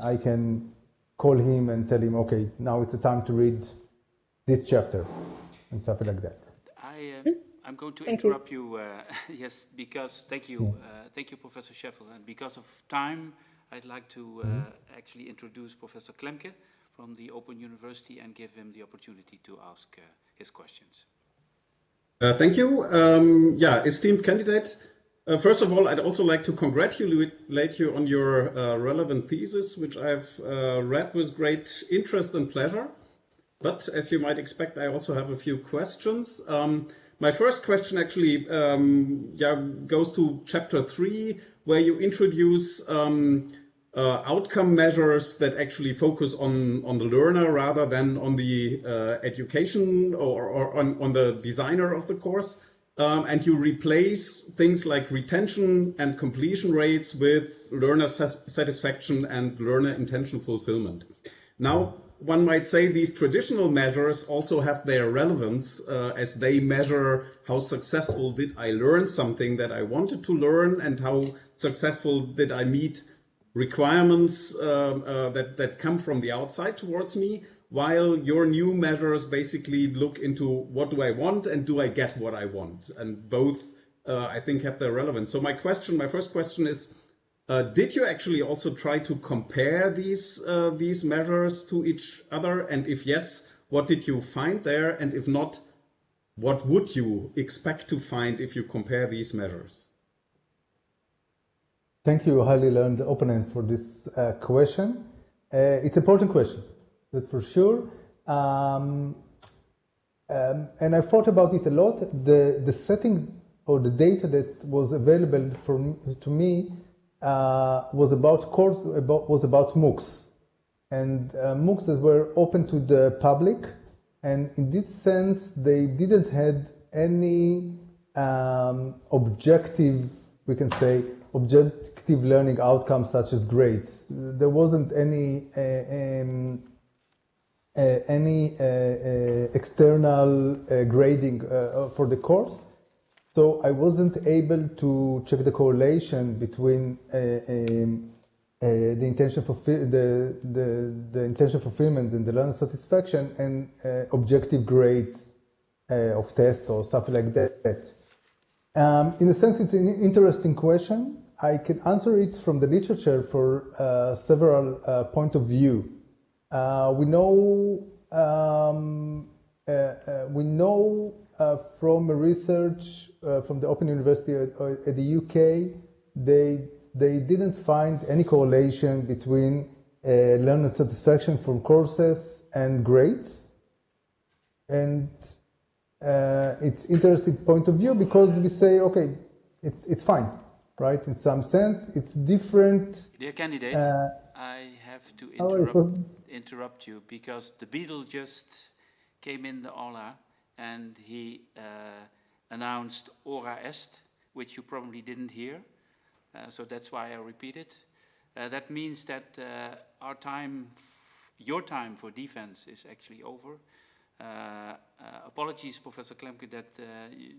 S3: I can call him and tell him, okay, now it's the time to read this chapter and something like that.
S5: I'm going to
S6: Thank you.
S5: interrupt you, yes, because thank you, Professor Scheffel. And because of time, I'd like to actually introduce Professor Klemke from the Open University and give him the opportunity to ask his questions.
S7: Thank you. Yeah, esteemed candidate. First of all, I'd also like to congratulate you on your relevant thesis, which I've read with great interest and pleasure. But as you might expect, I also have a few questions. My first question actually goes to chapter 3, where you introduce outcome measures that actually focus on the learner rather than on the education or on the designer of the course. And you replace things like retention and completion rates with learner satisfaction and learner intention fulfillment. Now, one might say these traditional measures also have their relevance as they measure how successful did I learn something that I wanted to learn and how successful did I meet requirements that come from the outside towards me, while your new measures basically look into what do I want and do I get what I want. And both, I think, have their relevance. So my first question is, did you actually also try to compare these measures to each other? And if yes, what did you find there? And if not, what would you expect to find if you compare these measures?
S3: Thank you, highly learned opponent, for this question. It's an important question, that's for sure. And I thought about it a lot. The setting or the data that was available to me was about MOOCs, and MOOCs that were open to the public, and in this sense they didn't have any objective, we can say, objective learning outcomes such as grades. There wasn't any external grading for the course. So I wasn't able to check the correlation between the intention fulfillment and the learner satisfaction and objective grades of tests or stuff like that. In a sense, it's an interesting question. I can answer it from the literature for several points of view. We know from research from the Open University at the UK, they didn't find any correlation between learner satisfaction from courses and grades. And it's interesting point of view because we say, okay, it's fine, right? In some sense, it's different.
S5: Dear candidate, I have to interrupt you because the beadle just came in the aula and he announced ora est, which you probably didn't hear. So that's why I repeat it. That means that your time for defense is actually over. Apologies, Professor Klemke, that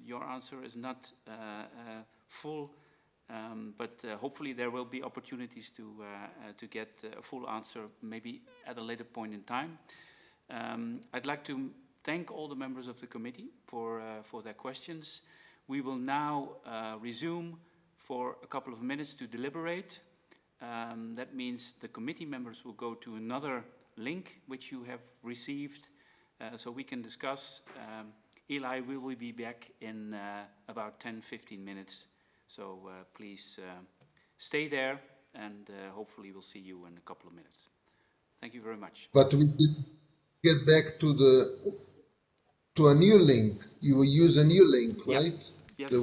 S5: your answer is not full, but hopefully there will be opportunities to get a full answer maybe at a later point in time. I'd like to thank all the members of the committee for their questions. We will now resume for a couple of minutes to deliberate. That means the committee members will go to another link which you have received so we can discuss. Eli, we will be back in about 10-15 minutes. So please stay there and hopefully we'll see you in a couple of minutes. Thank you very much.
S2: But we did get back to a new link. You will use a new link, right?
S5: Yes.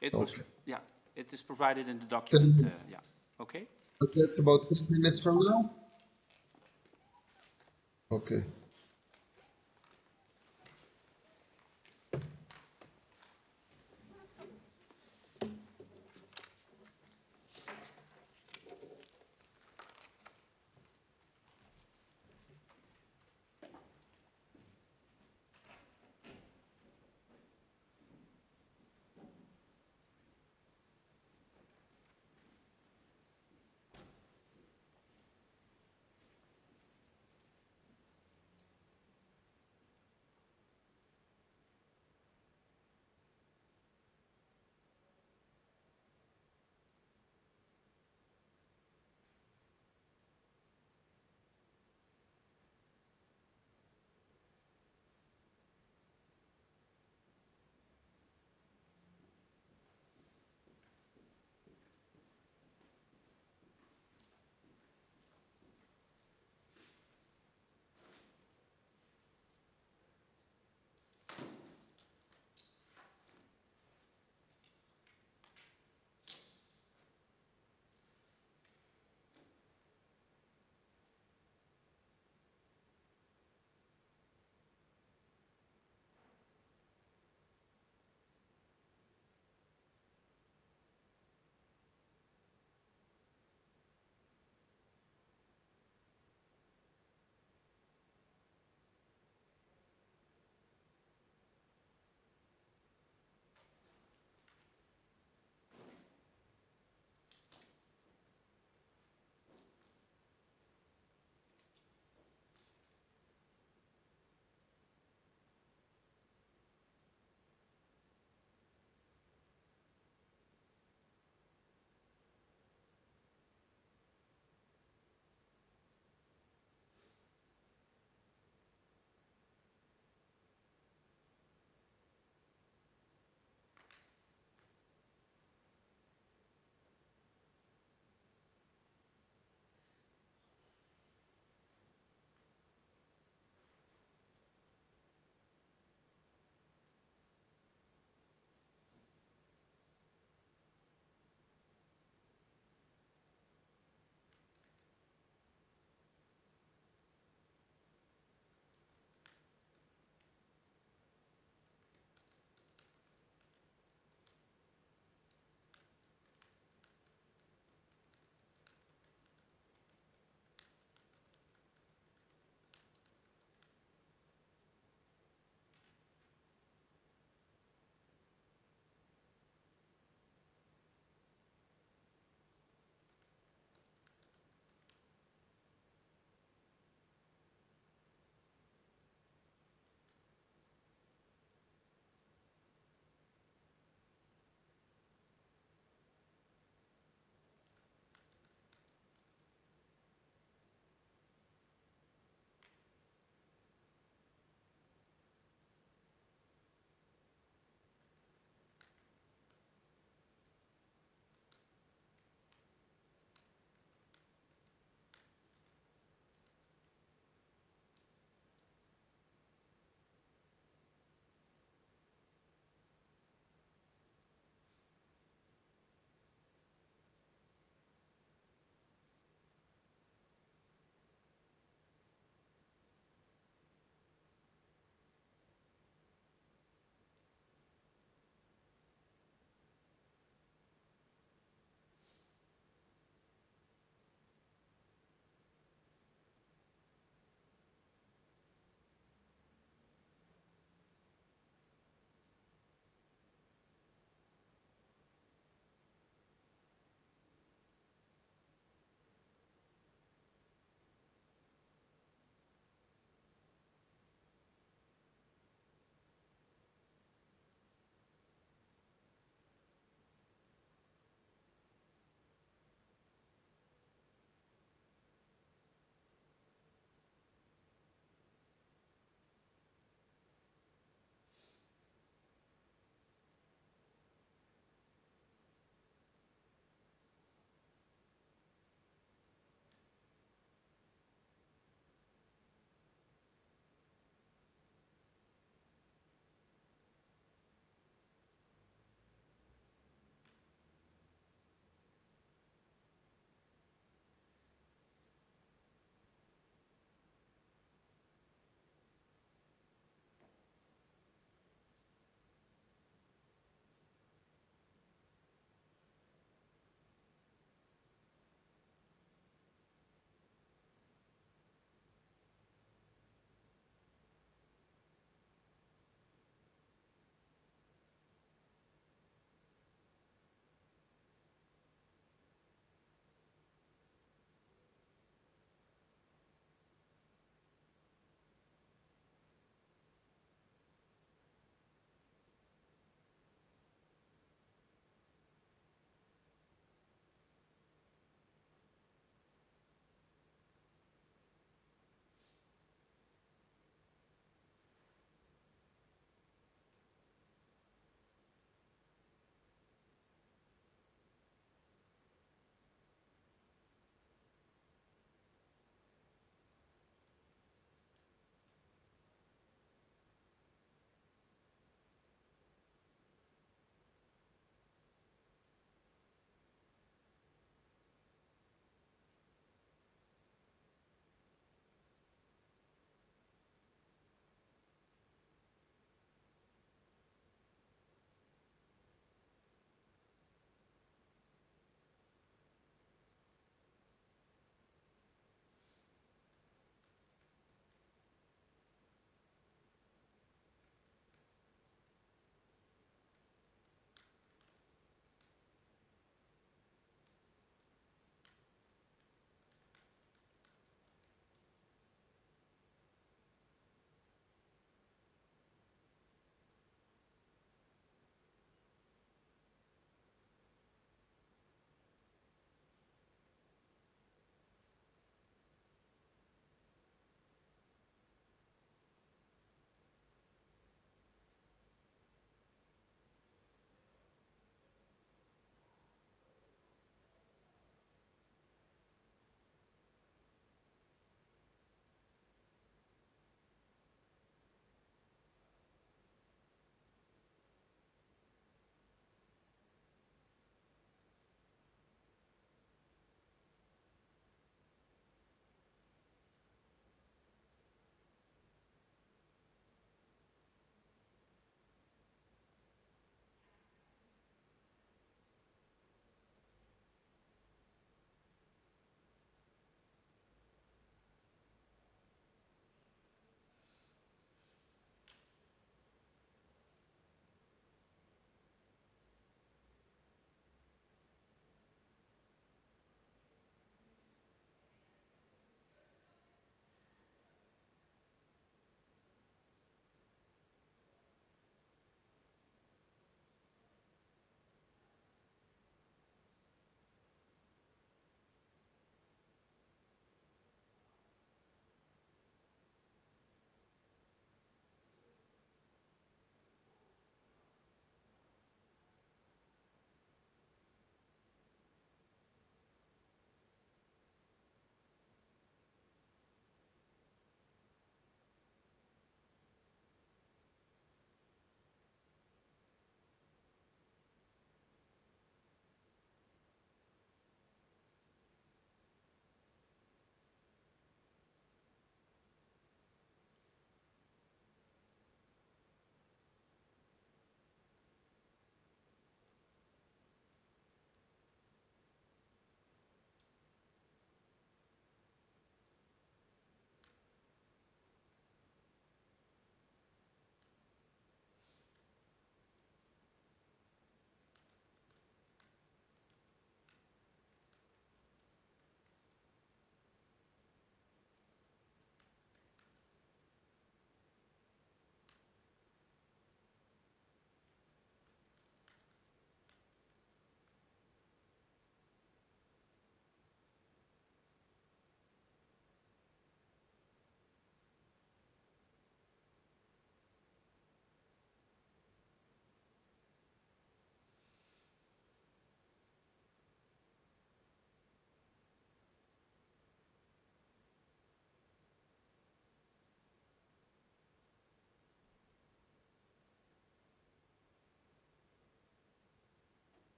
S2: It
S5: was, yeah, it is provided in the document. Yeah. Okay.
S2: But that's about 10 minutes from now? Okay.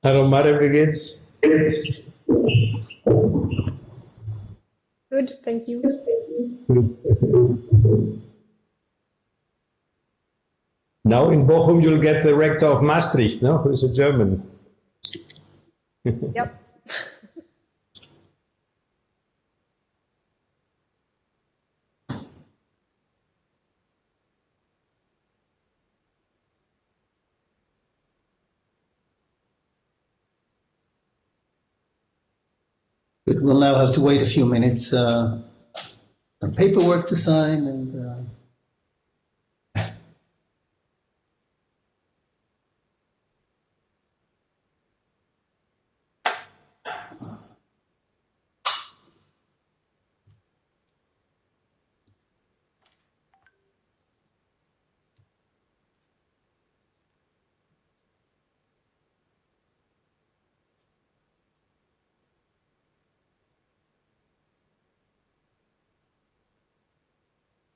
S1: Hallo Marek, wie geht's?
S6: Good, thank you.
S1: Now in Bochum you'll get the rector of Maastricht, no? Who's a German.
S6: Yep.
S4: But we'll now have to wait a few minutes, some paperwork to sign, and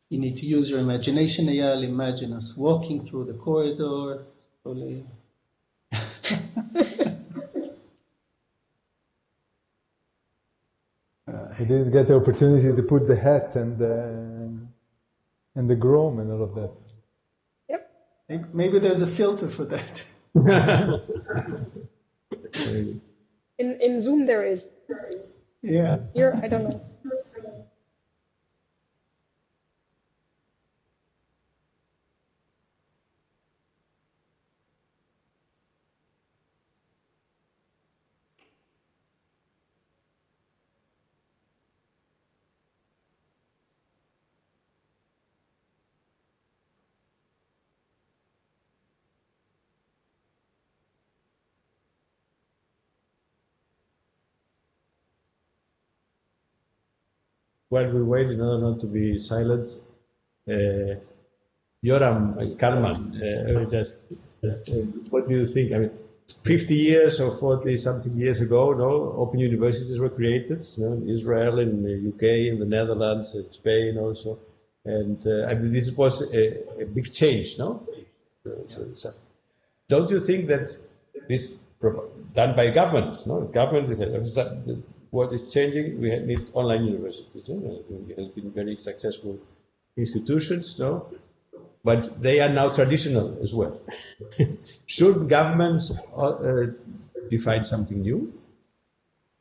S4: you need to use your imagination, Eyal. Imagine us walking through the corridor slowly.
S3: We didn't get the opportunity to put the hat and the grom and all of that.
S6: Yep.
S4: Maybe there's a filter for that.
S6: In Zoom there is.
S4: Yeah.
S6: Here, I don't know.
S1: While we wait, in order not to be silent, Yoram, Karman, what do you think? I mean, 50 years or 40 something years ago, no, open universities were created, in Israel, in the UK, in the Netherlands, in Spain also. And I mean, this was a big change, no? So, don't you think that this done by governments, no? Government is what is changing? We need online universities. No? It has been very successful institutions, no? But they are now traditional as well. Should governments define something new?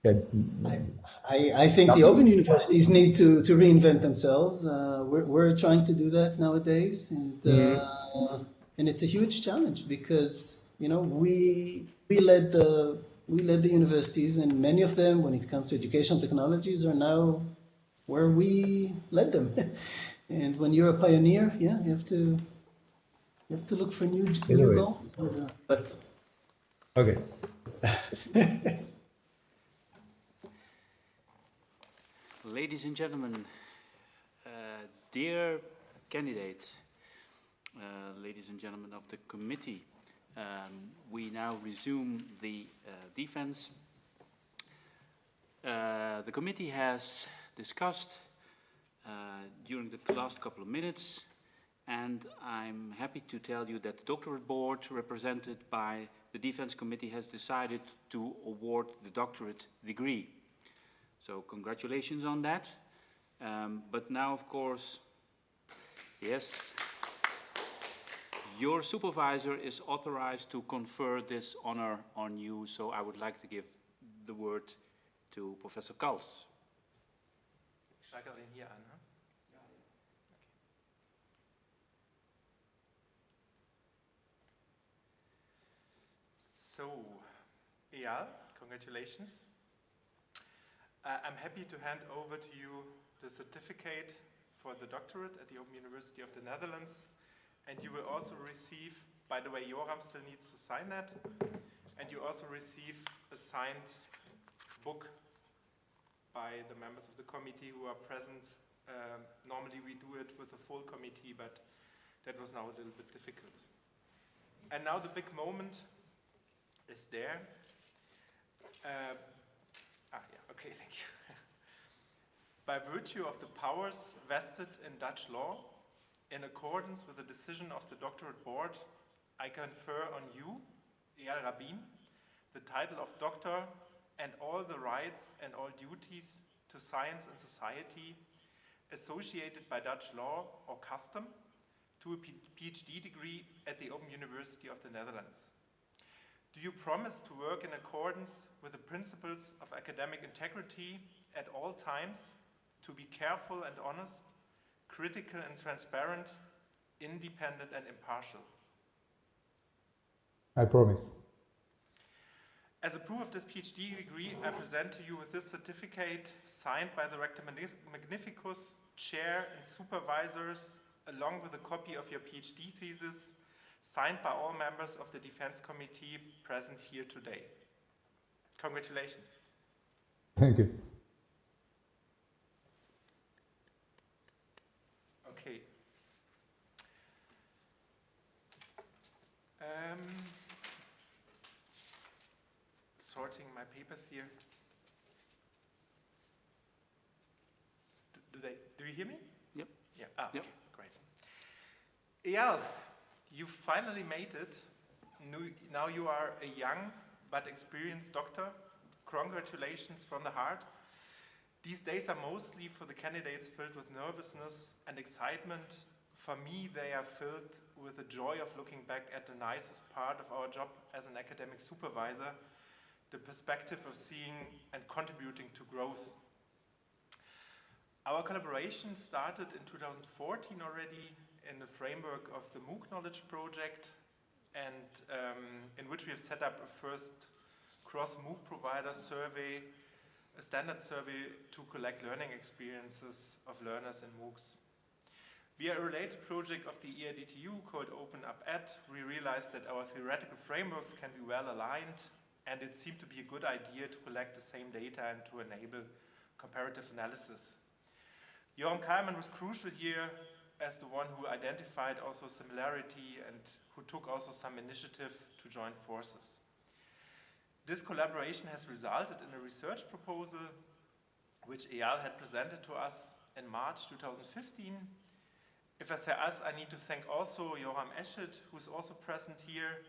S4: I think the open universities need to reinvent themselves. We're trying to do that nowadays, and it's a huge challenge because we led the universities, and many of them, when it comes to educational technologies, are now where we led them. And when you're a pioneer, you have to look for new goals. But
S1: okay.
S5: Ladies and gentlemen, dear candidate, ladies and gentlemen of the committee, we now resume the defense. The committee has discussed during the last couple of minutes, and I'm happy to tell you that the doctorate board, represented by the Defense Committee, has decided to award the doctorate degree. So congratulations on that. But now, of course, yes, your supervisor is authorized to confer this honor on you, so I would like to give the word to Professor Kals.
S8: Steige den hier an, ne? Ja. Okay. So, Eyal, congratulations. I'm happy to hand over to you the certificate for the doctorate at the Open University of the Netherlands, and you will also receive, by the way, Yoram still needs to sign that, and you also receive a signed book by the members of the committee who are present. Normally we do it with a full committee, but that was now a little bit difficult. And now the big moment is there. Okay, thank you. By virtue of the powers vested in Dutch law, in accordance with the decision of the doctorate board, I confer on you, Eyal Rabin, the title of doctor, and all the rights and all duties to science and society associated by Dutch law or custom to a PhD degree at the Open University of the Netherlands? Do you promise to work in accordance with the principles of academic integrity at all times, to be careful and honest, critical and transparent, independent and impartial?
S3: I promise.
S8: As a proof of this PhD degree, I present to you with this certificate signed by the Rector Magnificus, Chair and Supervisors, along with a copy of your PhD thesis, signed by all members of the Defense Committee present here today. Congratulations.
S3: Thank you.
S8: Okay. Sorting my papers here. Do you hear me?
S5: Yep.
S8: Yeah.
S5: Yep.
S8: Okay, great. Eyal, you finally made it. Now you are a young but experienced doctor. Congratulations from the heart. These days are mostly for the candidates filled with nervousness and excitement. For me, they are filled with the joy of looking back at the nicest part of our job as an academic supervisor, the perspective of seeing and contributing to growth. Our collaboration started in 2014 already in the framework of the MOOC Knowledge Project, and in which we have set up a first cross-MOOC provider survey, a standard survey to collect learning experiences of learners in MOOCs. Via a related project of the EADTU called Open Up Ed, we realized that our theoretical frameworks can be well aligned, and it seemed to be a good idea to collect the same data and to enable comparative analysis. Joram Kallmann was crucial here as the one who identified also similarity and who took also some initiative to join forces. This collaboration has resulted in a research proposal which Eyal had presented to us in March 2015. If I say us, I need to thank also Joram Eschet, who's also present here,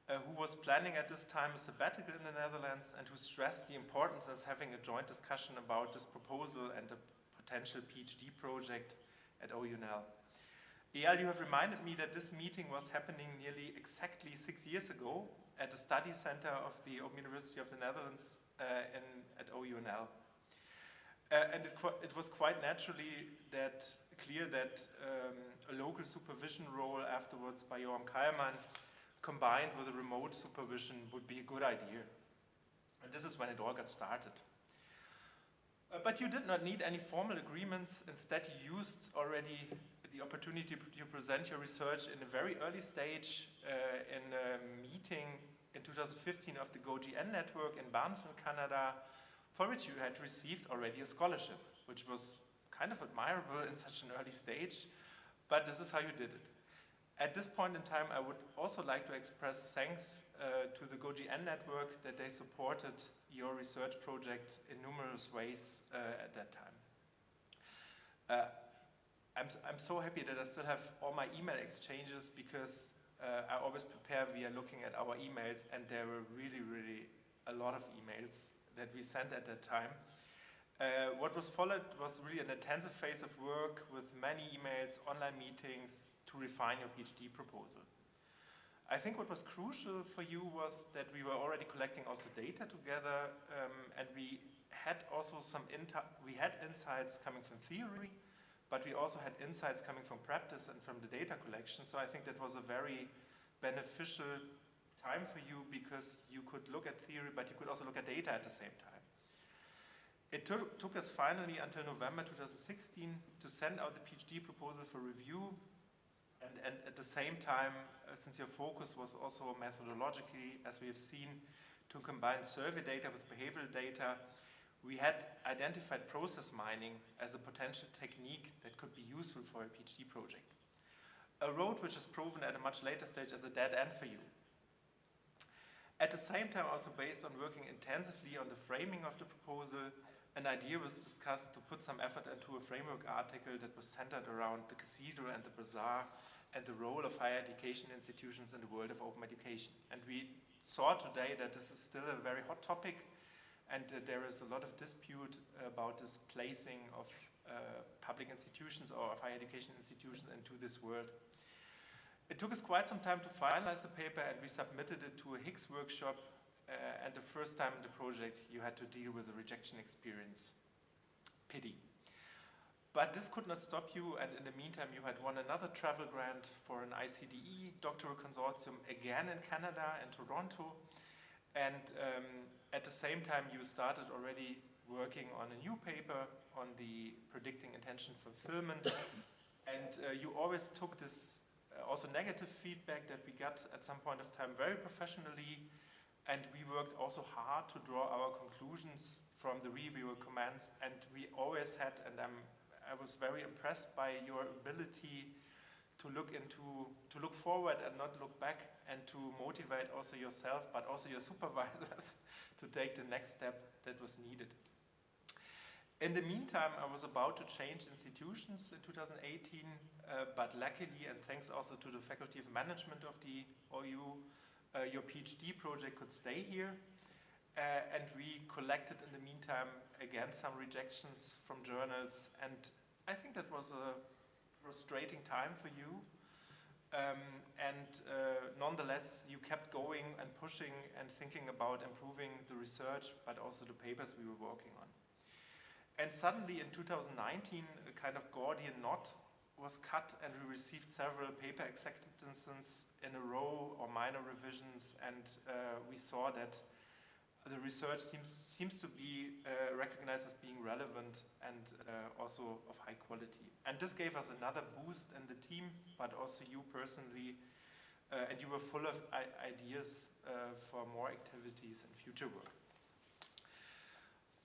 S8: who was planning at this time a sabbatical in the Netherlands and who stressed the importance of having a joint discussion about this proposal and a potential PhD project at OUNL. Eyal, you have reminded me that this meeting was happening nearly exactly 6 years ago at the study center of the Open University of the Netherlands at OUNL. And it was quite naturally clear that a local supervision role afterwards by Joram Kallmann combined with a remote supervision would be a good idea. And this is when it all got started. But you did not need any formal agreements. Instead, you used already the opportunity to present your research in a very early stage in a meeting in 2015 of the GoGN network in Banff in Canada, for which you had received already a scholarship, which was kind of admirable in such an early stage, but this is how you did it. At this point in time, I would also like to express thanks to the GoGN network that they supported your research project in numerous ways at that time. I'm so happy that I still have all my email exchanges because I always prepare via looking at our emails, and there were really, really a lot of emails that we sent at that time. What was followed was really an intensive phase of work with many emails, online meetings to refine your PhD proposal. I think what was crucial for you was that we were already collecting also data together, and we had also insights coming from theory, but we also had insights coming from practice and from the data collection. So I think that was a very beneficial time for you because you could look at theory, but you could also look at data at the same time. It took us finally until November 2016 to send out the PhD proposal for review. And at the same time, since your focus was also methodologically, as we have seen, to combine survey data with behavioral data, we had identified process mining as a potential technique that could be useful for a PhD project. A road which is proven at a much later stage as a dead end for you. At the same time, also based on working intensively on the framing of the proposal, an idea was discussed to put some effort into a framework article that was centered around the cathedral and the bazaar and the role of higher education institutions in the world of open education. And we saw today that this is still a very hot topic, and there is a lot of dispute about this placing of public institutions or of higher education institutions into this world. It took us quite some time to finalize the paper, and we submitted it to a Higgs workshop, and the first time in the project you had to deal with a rejection experience. Pity. But this could not stop you, and in the meantime you had won another travel grant for an ICDE doctoral consortium, again in Canada, in Toronto, and at the same time you started already working on a new paper on the predicting attention fulfillment, and you always took this also negative feedback that we got at some point of time very professionally, and we worked also hard to draw our conclusions from the reviewer comments, and we always had, and I was very impressed by your ability to look forward and not look back, and to motivate also yourself but also your supervisors to take the next step that was needed. In the meantime, I was about to change institutions in 2018, but luckily, and thanks also to the Faculty of Management of the OU, your PhD project could stay here. And we collected in the meantime, again, some rejections from journals. And I think that was a frustrating time for you. Nonetheless, you kept going and pushing and thinking about improving the research, but also the papers we were working on. And suddenly in 2019, a kind of Gordian knot was cut, and we received several paper acceptances in a row or minor revisions, and we saw that the research seems to be recognized as being relevant and also of high quality. And this gave us another boost in the team, but also you personally, and you were full of ideas for more activities and future work.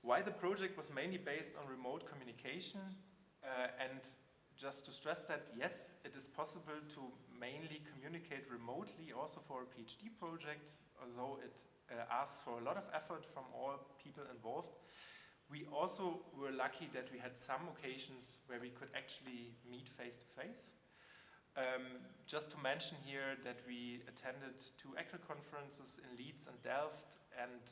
S8: Why the project was mainly based on remote communication, and just to stress that, yes, it is possible to mainly communicate remotely also for a PhD project, although it asks for a lot of effort from all people involved. We also were lucky that we had some occasions where we could actually meet face to face. Just to mention here that we attended 2 actual conferences in Leeds and Delft, and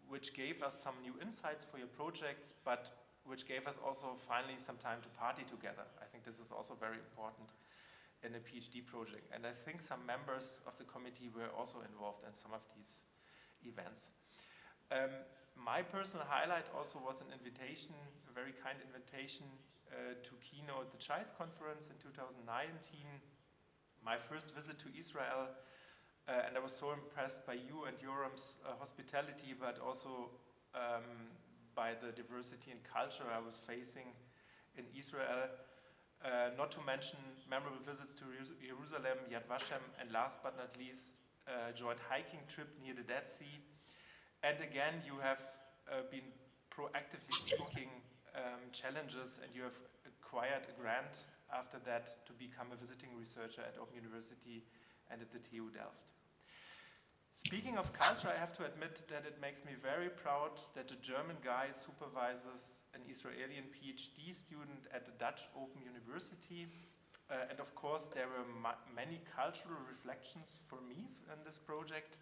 S8: which gave us some new insights for your projects, but which gave us also finally some time to party together. I think this is also very important in a PhD project. And I think some members of the committee were also involved in some of these events. My personal highlight also was an invitation, a very kind invitation to keynote the CHICE conference in 2019. My first visit to Israel, and I was so impressed by you and Yoram's hospitality, but also by the diversity and culture I was facing in Israel. Not to mention memorable visits to Jerusalem, Yad Vashem, and last but not least, a joint hiking trip near the Dead Sea. And again, you have been proactively seeking challenges, and you have acquired a grant after that to become a visiting researcher at Open University and at the TU Delft. Speaking of culture, I have to admit that it makes me very proud that a German guy supervises an Israeli PhD student at the Dutch Open University. And of course, there were many cultural reflections for me in this project.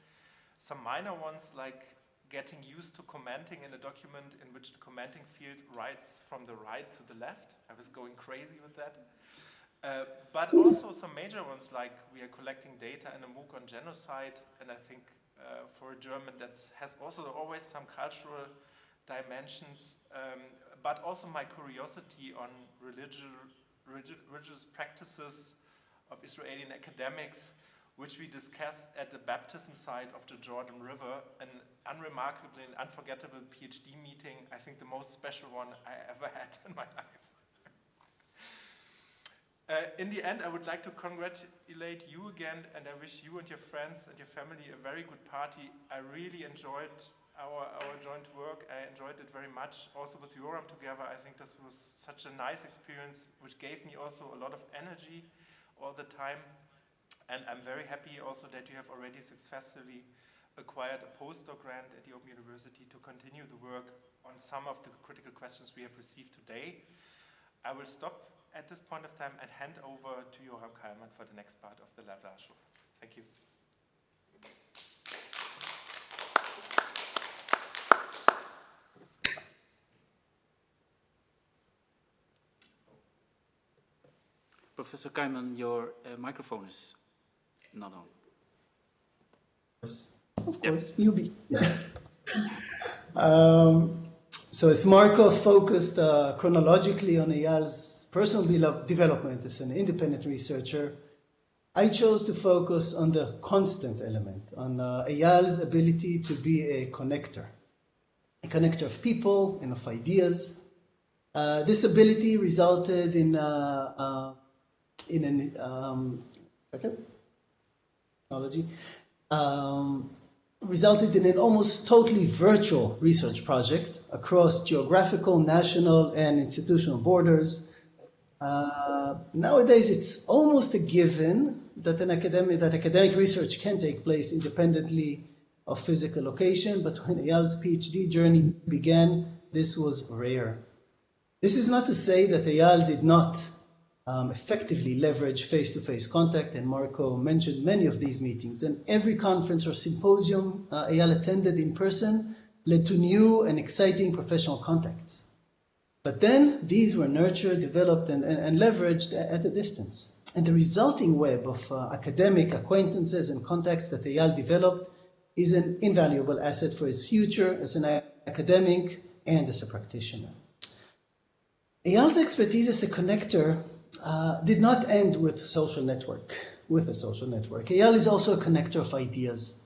S8: Some minor ones, like getting used to commenting in a document in which the commenting field writes from the right to the left. I was going crazy with that. But also some major ones, like we are collecting data in a MOOC on genocide, and I think for a German that has also always some cultural dimensions, but also my curiosity on religious practices of Israeli academics, which we discussed at the baptism site of the Jordan River, an unremarkably and unforgettable PhD meeting, I think the most special one I ever had in my life. In the end, I would like to congratulate you again, and I wish you and your friends and your family a very good party. I really enjoyed our joint work. I enjoyed it very much, also with Yoram together. I think this was such a nice experience, which gave me also a lot of energy all the time. And I'm very happy also that you have already successfully acquired a postdoc grant at the Open University to continue the work on some of the critical questions we have received today. I will stop at this point of time and hand over to Yoram Kallmann for the next part of the Lablar show. Thank you.
S5: Professor Kaiman, your microphone is not on.
S4: Of course, newbie. So as Marco focused chronologically on Eyal's personal development as an independent researcher, I chose to focus on the constant element, on Eyal's ability to be a connector of people and of ideas. This ability resulted in resulted in an almost totally virtual research project across geographical, national, and institutional borders. Nowadays, it's almost a given that academic research can take place independently of physical location, but when Eyal's PhD journey began, this was rare. This is not to say that Eyal did not effectively leverage face-to-face contact, and Marco mentioned many of these meetings. And every conference or symposium Eyal attended in person led to new and exciting professional contacts. But then these were nurtured, developed, and leveraged at a distance. And the resulting web of academic acquaintances and contacts that Eyal developed is an invaluable asset for his future as an academic and as a practitioner. Eyal's expertise as a connector did not end with a social network. Eyal is also a connector of ideas,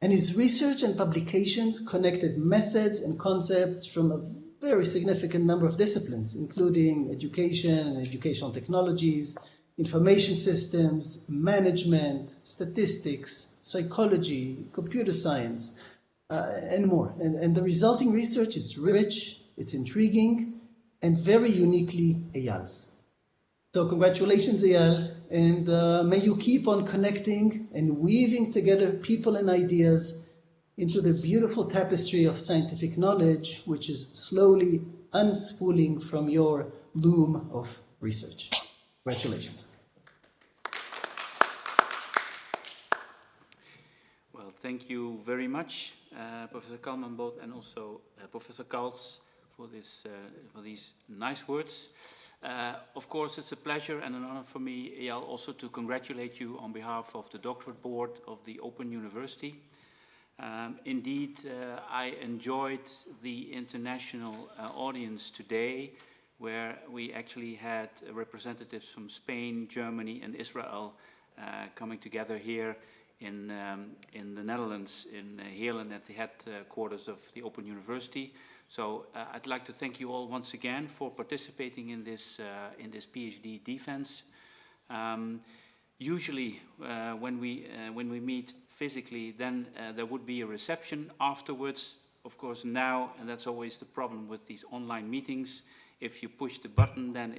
S4: and his research and publications connected methods and concepts from a very significant number of disciplines, including education and educational technologies, information systems, management, statistics, psychology, computer science, and more. And the resulting research is rich, it's intriguing, and very uniquely Eyal's. So congratulations, Eyal, and may you keep on connecting and weaving together people and ideas into the beautiful tapestry of scientific knowledge, which is slowly unspooling from your loom of research. Congratulations.
S5: Well, thank you very much, Professor Kalman both, and also Professor Kaltz for these nice words. Of course, it's a pleasure and an honor for me, Eyal, also to congratulate you on behalf of the doctorate board of the Open University. Indeed, I enjoyed the international audience today, where we actually had representatives from Spain, Germany, and Israel coming together here in the Netherlands, in Heerlen, at the headquarters of the Open University. So I'd like to thank you all once again for participating in this PhD defense. Usually, when we meet physically, then there would be a reception afterwards. Of course, now, and that's always the problem with these online meetings, if you push the button, then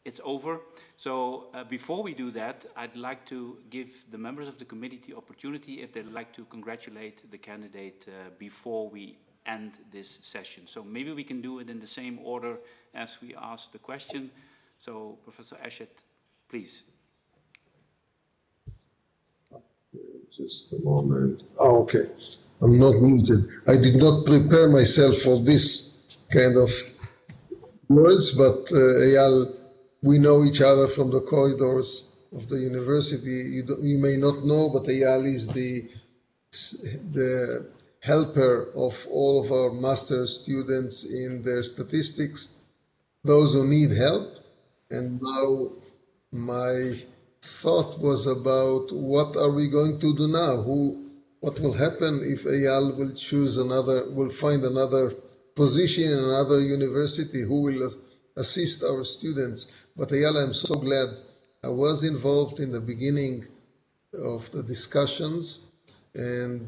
S5: it's over. So before we do that, I'd like to give the members of the committee the opportunity if they'd like to congratulate the candidate before we end this session. So maybe we can do it in the same order as we asked the question. So Professor Eschet, please.
S2: Just a moment. Oh, okay. I'm not muted. I did not prepare myself for this kind of words, but Eyal, we know each other from the corridors of the university. You may not know, but Eyal is the helper of all of our master's students in their statistics, those who need help. And now my thought was about what are we going to do now? What will happen if Eyal will find another position in another university? Who will assist our students? But Eyal, I'm so glad I was involved in the beginning of the discussions, and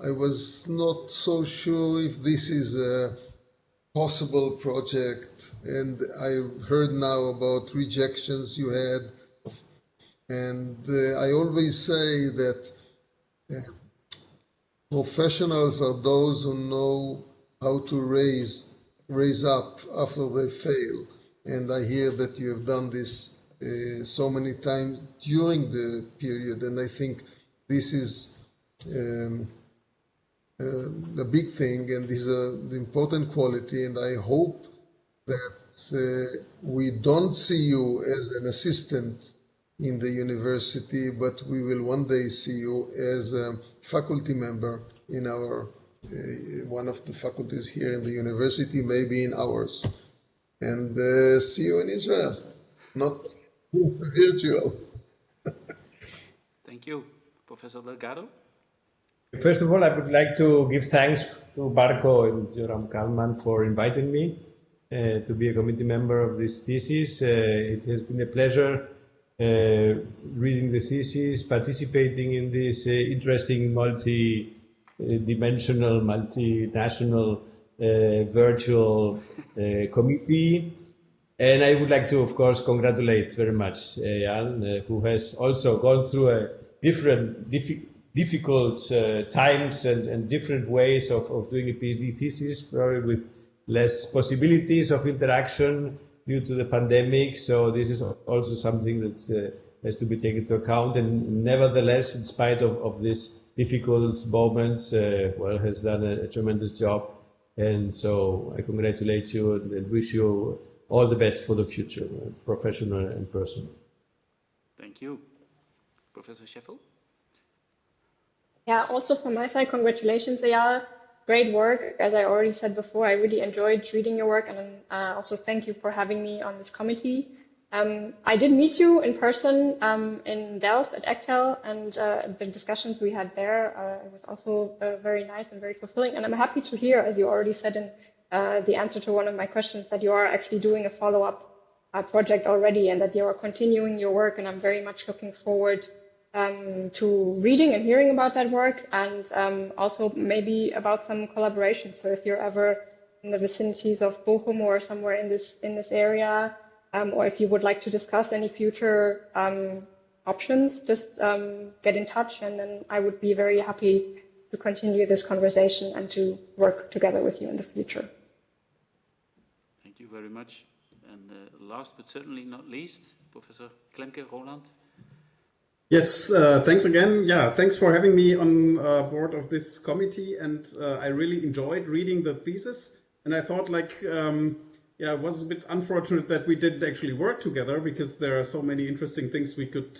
S2: I was not so sure if this is a possible project, and I heard now about rejections you had, and I always say that professionals are those who know how to raise up after they fail, and I hear that you have done this so many times during the period, and I think this is a big thing, and this is an important quality, and I hope that we don't see you as an assistant in the university, but we will one day see you as a faculty member in our one of the faculties here in the university, maybe in ours. And see you in Israel, not virtual.
S5: Thank you. Professor Delgado?
S1: First of all, I would like to give thanks to Barco and Joram Kalman for inviting me to be a committee member of this thesis. It has been a pleasure reading the thesis, participating in this interesting multi-dimensional, multinational virtual committee. And I would like to, of course, congratulate very much Eyal, who has also gone through a difficult times and different ways of doing a PhD thesis, probably with less possibilities of interaction due to the pandemic. So this is also something that has to be taken into account. And nevertheless, in spite of these difficult moments, well, has done a tremendous job. And so I congratulate you and wish you all the best for the future, professional and personal.
S5: Thank you. Professor Scheffel?
S6: Yeah, also from my side, congratulations, Eyal. Great work. As I already said before, I really enjoyed reading your work, and also thank you for having me on this committee. I did meet you in person in Delft at ECTEL, and the discussions we had there, it was also very nice and very fulfilling. And I'm happy to hear, as you already said in the answer to one of my questions, that you are actually doing a follow-up project already and that you are continuing your work, and I'm very much looking forward to reading and hearing about that work, and also maybe about some collaboration. So if you're ever in the vicinities of Bochum or somewhere in this area, or if you would like to discuss any future options, just get in touch, and then I would be very happy to continue this conversation and to work together with you in the future.
S5: Thank you very much. And last but certainly not least, Professor Klemke, Roland.
S7: Yes, thanks again. Yeah, thanks for having me on board of this committee. And I really enjoyed reading the thesis. And I thought, like, yeah, it was a bit unfortunate that we didn't actually work together, because there are so many interesting things we could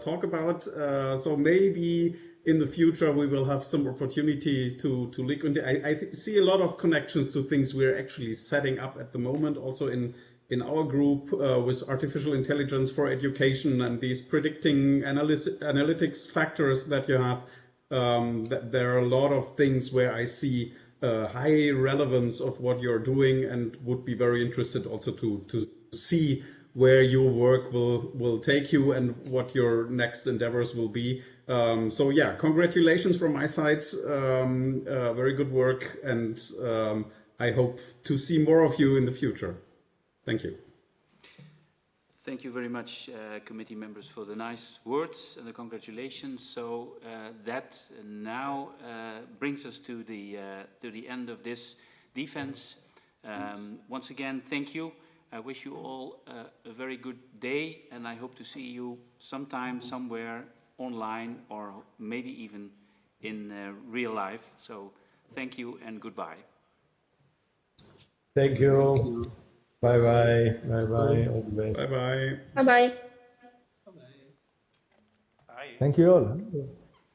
S7: talk about. So maybe in the future we will have some opportunity to look into. I see a lot of connections to things we're actually setting up at the moment, also in our group with artificial intelligence for education and these predicting analytics factors that you have. That there are a lot of things where I see high relevance of what you're doing, and would be very interested also to see where your work will take you and what your next endeavors will be. So yeah, congratulations from my side. Very good work, and I hope to see more of you in the future. Thank you.
S5: Thank you very much, committee members, for the nice words and the congratulations. So that now brings us to the end of this defense. Once again, thank you. I wish you all a very good day, and I hope to see you sometime, somewhere online, or maybe even in real life. So thank you and goodbye.
S1: Thank you. Bye-bye. Bye-bye. All the best.
S7: Bye-bye.
S6: Bye-bye.
S3: Thank you all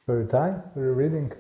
S3: for your time, for your reading.